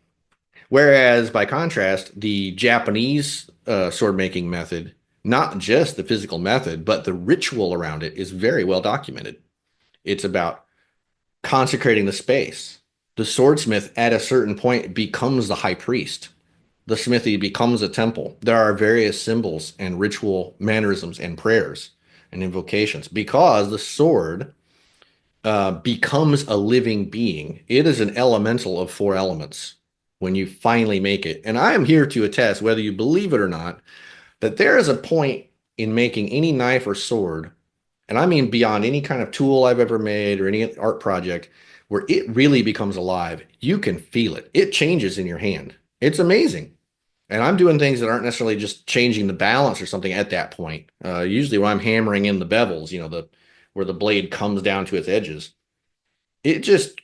Whereas, by contrast, the Japanese sword making method, not just the physical method, but the ritual around it is very well documented. It's about consecrating the space. The swordsmith, at a certain point, becomes the high priest. The smithy becomes a temple. There are various symbols and ritual mannerisms and prayers and invocations because the sword becomes a living being. It is an elemental of four elements when you finally make it. And I am here to attest, whether you believe it or not, that there is a point in making any knife or sword, and I mean beyond any kind of tool I've ever made or any art project, where it really becomes alive. You can feel it. It changes in your hand. It's amazing. And I'm doing things that aren't necessarily just changing the balance or something at that point. Usually when I'm hammering in the bevels, the where the blade comes down to its edges, it just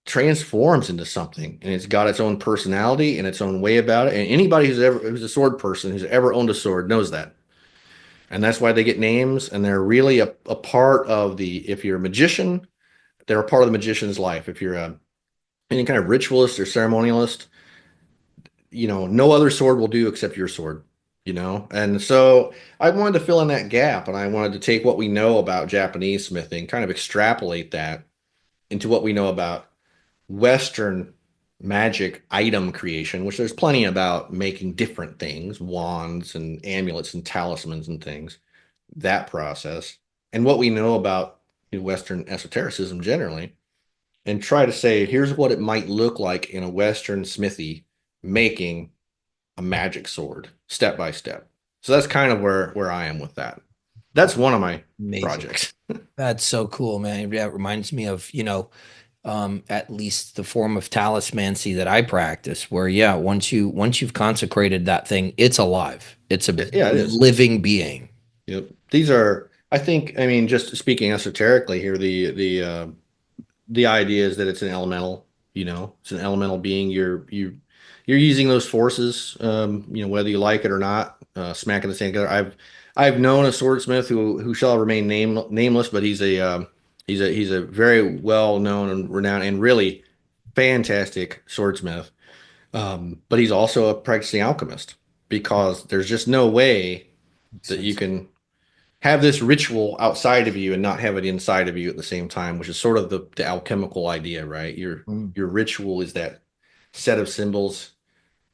transforms into something, and it's got its own personality and its own way about it. And anybody who's a sword person who's ever owned a sword knows that. And that's why they get names, and they're really a part of if you're a magician, they're a part of the magician's life. If you're any kind of ritualist or ceremonialist, no other sword will do except your sword. And so I wanted to fill in that gap, and I wanted to take what we know about Japanese smithing, kind of extrapolate that into what we know about Western magic item creation, which there's plenty about making different things, wands and amulets and talismans and things, that process, and what we know about Western esotericism generally, and try to say, here's what it might look like in a Western smithy making a magic sword step by step. So that's kind of where I am with that. That's one of my Amazing. projects. That's so cool, man. That reminds me of, at least the form of talismancy that I practice, where yeah, once you've consecrated that thing, it's alive. It's a Yeah, it is. living being. Yep. These are, I think, I mean, just speaking esoterically here, the idea is that it's an elemental, it's an elemental being. You're using those forces, whether you like it or not, smacking the same together. I've known a swordsmith who shall remain nameless, but he's a very well known and renowned and really fantastic swordsmith. But he's also a practicing alchemist, because there's just no way that you can have this ritual outside of you and not have it inside of you at the same time, which is sort of the alchemical idea, right? Your Mm. your ritual is that set of symbols,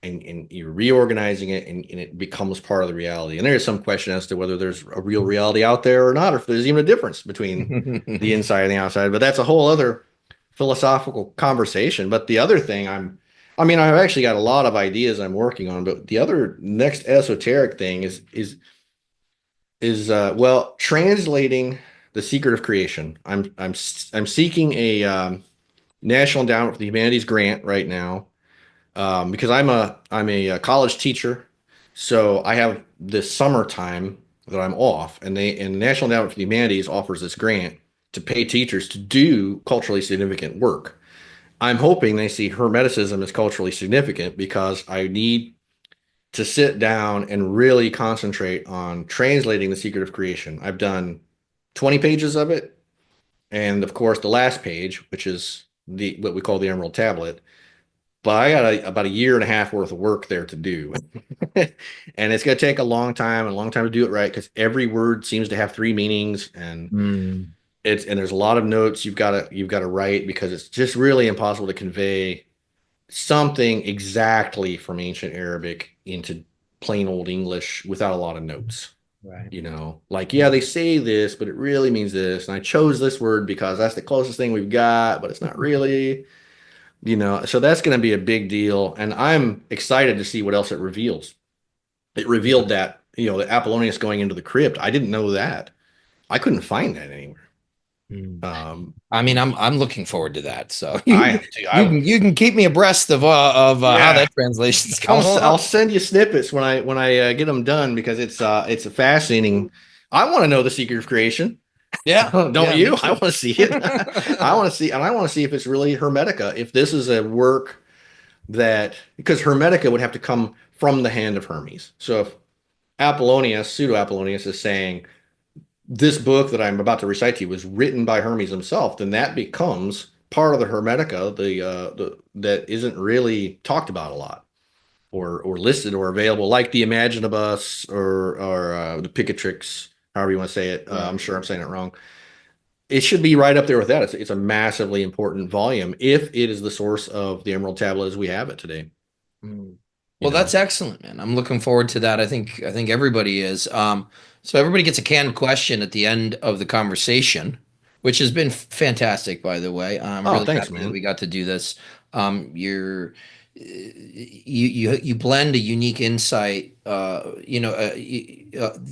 and you're reorganizing it, and it becomes part of the reality. And there is some question as to whether there's a real reality out there or not, or if there's even a difference between the inside and the outside. But that's a whole other philosophical conversation. But the other thing I've actually got a lot of ideas I'm working on, but the other next esoteric thing is well, translating the secret of creation. I'm seeking a National Endowment for the Humanities grant right now, because I'm a college teacher, so I have this summertime that I'm off, and the National Endowment for the Humanities offers this grant to pay teachers to do culturally significant work. I'm hoping they see Hermeticism as culturally significant, because I need to sit down and really concentrate on translating the secret of creation. I've done 20 pages of it, and of course the last page, which is the what we call the Emerald Tablet. But I got about a year and a half worth of work there to do. And it's going to take a long time, and a long time to do it right, because every word seems to have three meanings, and Mm. there's a lot of notes you've got to write, because it's just really impossible to convey something exactly from ancient Arabic into plain old English without a lot of notes. Right. Like, yeah, they say this, but it really means this. And I chose this word because that's the closest thing we've got, but it's not really, so that's going to be a big deal. And I'm excited to see what else it reveals. It revealed that, the Apollonius going into the crypt. I didn't know that. I couldn't find that anywhere. Mm. Um, I mean, I'm looking forward to that. So I, you can keep me abreast of how Yeah. that translation's coming I'll along. send you snippets when I get them done, because it's a fascinating. I want to know the secret of creation. Yeah, Don't yeah, me you? I too. want to see it. I want to see, and I want to see if it's really Hermetica. If this is a work that, because Hermetica would have to come from the hand of Hermes. So if Apollonius, pseudo Apollonius, is saying this book that I'm about to recite to you was written by Hermes himself, then that becomes part of the Hermetica, the that isn't really talked about a lot or listed or available, like the Imaginibus or the Picatrix, however you want to say it. I'm Right. sure I'm saying it wrong. It should be right up there with that. It's a massively important volume if it is the source of the Emerald Tablet as we have it today. Mm. You Well, know, that's excellent, man. I'm looking forward to that. I think everybody is. So everybody gets a canned question at the end of the conversation, which has been fantastic, by the way. I'm oh, really thanks, happy that man. we got to do this. You blend a unique insight, the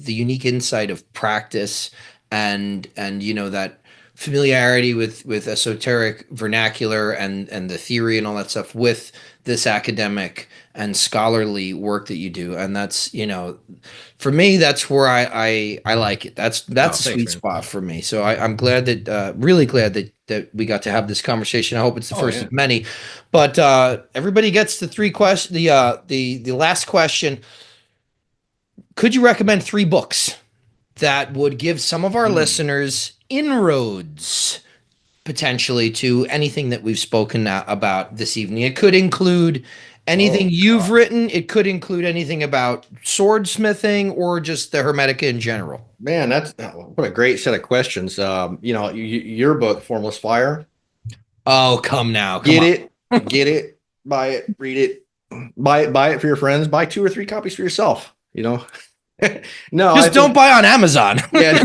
unique insight of practice and that familiarity with esoteric vernacular and the theory and all that stuff with this academic and scholarly work that you do. And that's, for me, that's where I like it. That's Oh, that's a thanks, sweet man. spot for me. So I'm glad that really glad that we got to have this conversation. I hope it's the Oh, first yeah. of many. But everybody gets the three question the last question. Could you recommend three books that would give some of our Hmm. listeners inroads potentially to anything that we've spoken about this evening? It could include anything Oh, you've written, it could include anything about swordsmithing or just the Hermetica in general. man, that's what a great set of questions. Your book, Formless Fire, Oh, come now. Come get on. it, get it, buy it, read it, buy it for your friends, buy 2 or 3 copies for yourself. No, I Just don't think, buy on Amazon. yeah,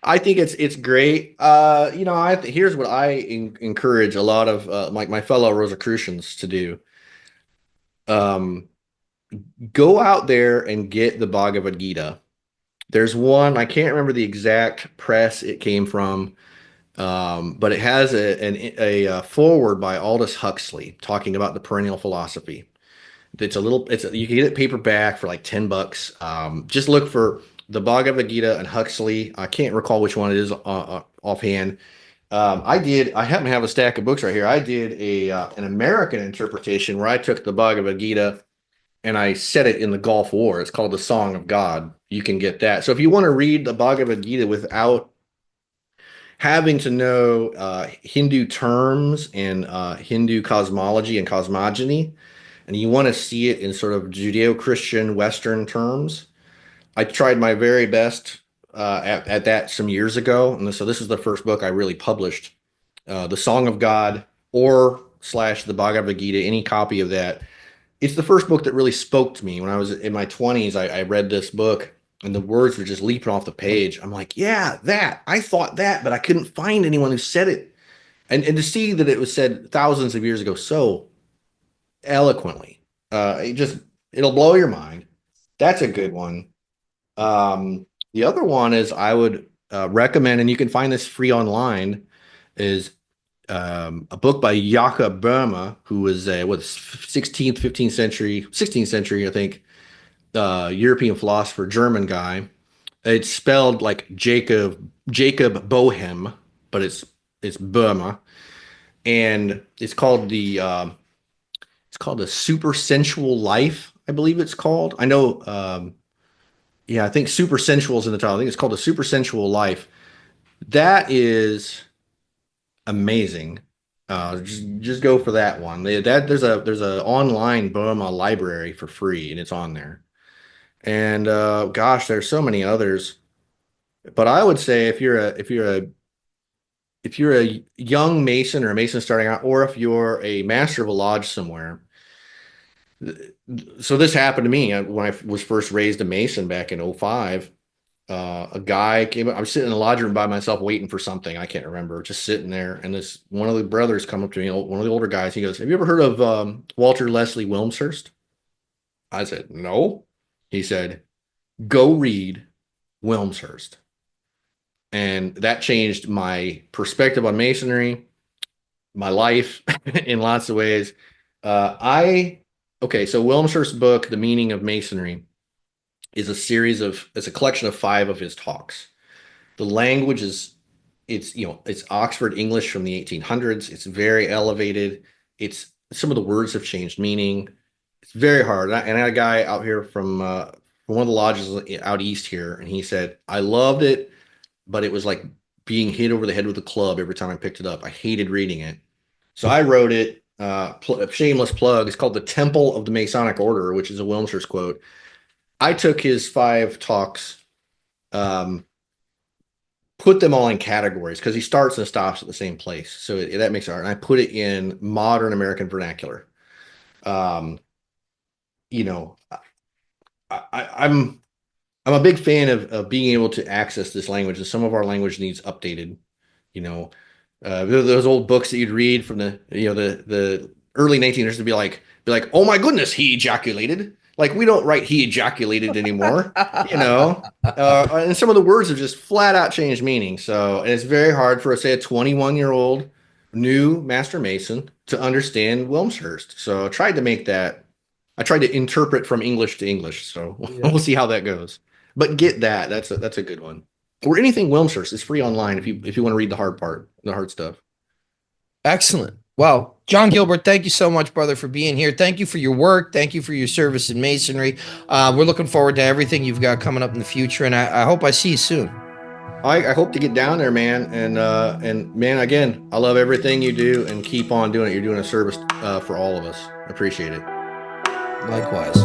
I think it's great. Here's what I encourage a lot of my fellow Rosicrucians to do. Um, Go out there and get the Bhagavad Gita. There's one, I can't remember the exact press it came from, but it has a foreword by Aldous Huxley talking about the perennial philosophy. You can get it paperback for like $10. Just look for the Bhagavad Gita and Huxley. I can't recall which one it is offhand. I happen to have a stack of books right here. I did an American interpretation where I took the Bhagavad Gita and I set it in the Gulf War. It's called the Song of God. You can get that. So if you want to read the Bhagavad Gita without having to know Hindu terms and Hindu cosmology and cosmogony, and you want to see it in sort of Judeo-Christian Western terms, I tried my very best at that some years ago. And so this is the first book I really published, the Song of God or slash the Bhagavad Gita, any copy of that. It's the first book that really spoke to me when I was in my 20s. I read this book and the words were just leaping off the page. I'm like, yeah, that. I thought that, but I couldn't find anyone who said it. And to see that it was said thousands of years ago so eloquently, it'll blow your mind. That's a good one. The other one is I would recommend, and you can find this free online, is a book by Jakob Boehme, who was a 16th, 15th century, 16th century, I think, European philosopher, German guy. It's spelled like Jacob Boehm, but it's Boehme, and it's called the Super Sensual Life, I believe it's called. I know, yeah, I think Super Sensual is in the title. I think it's called the Super Sensual Life. That is amazing. Just go for that one. There's a online Burma library for free, and it's on there. And gosh, there's so many others. But I would say if you're a young Mason or a Mason starting out, or if you're a master of a lodge somewhere. So this happened to me when I was first raised a Mason back in '05. A guy came up. I was sitting in the lodge room by myself waiting for something. I can't remember, just sitting there. And this one of the brothers come up to me, one of the older guys. He goes, "Have you ever heard of Walter Leslie Wilmshurst?" I said, "No." He said, "Go read Wilmshurst." And that changed my perspective on masonry, my life in lots of ways. I Okay, so Wilmshurst's book, The Meaning of Masonry, it's a collection of 5 of his talks. The language is it's Oxford English from the 1800s. It's very elevated. It's some of the words have changed meaning. It's very hard. And I had a guy out here from one of the lodges out east here, and he said, I loved it, but it was like being hit over the head with a club every time I picked it up. I hated reading it. So I wrote it, shameless plug. It's called The Temple of the Masonic Order, which is a Wilmshurst quote. I took his 5 talks, put them all in categories because he starts and stops at the same place. So that makes it hard. And I put it in modern American vernacular. Um, you know, I'm a big fan of being able to access this language, and some of our language needs updated. You know, those old books that you'd read from the early 1900s to be like, oh my goodness, he ejaculated. Like we don't write he ejaculated anymore, you know. And some of the words have just flat out changed meaning. So, and it's very hard for, say, a 21-year-old new Master Mason to understand Wilmshurst. So I tried to interpret from English to English. So we'll see how that goes. But get that. That's a good one. Or anything Wilmshurst is free online if you want to read the hard part, the hard stuff. Excellent. Well, John Gilbert, thank you so much, brother, for being here. Thank you for your work. Thank you for your service in Masonry. We're looking forward to everything you've got coming up in the future, and I hope I see you soon. I hope to get down there, man. And man, again, I love everything you do, and keep on doing it. You're doing a service for all of us. Appreciate it. Likewise.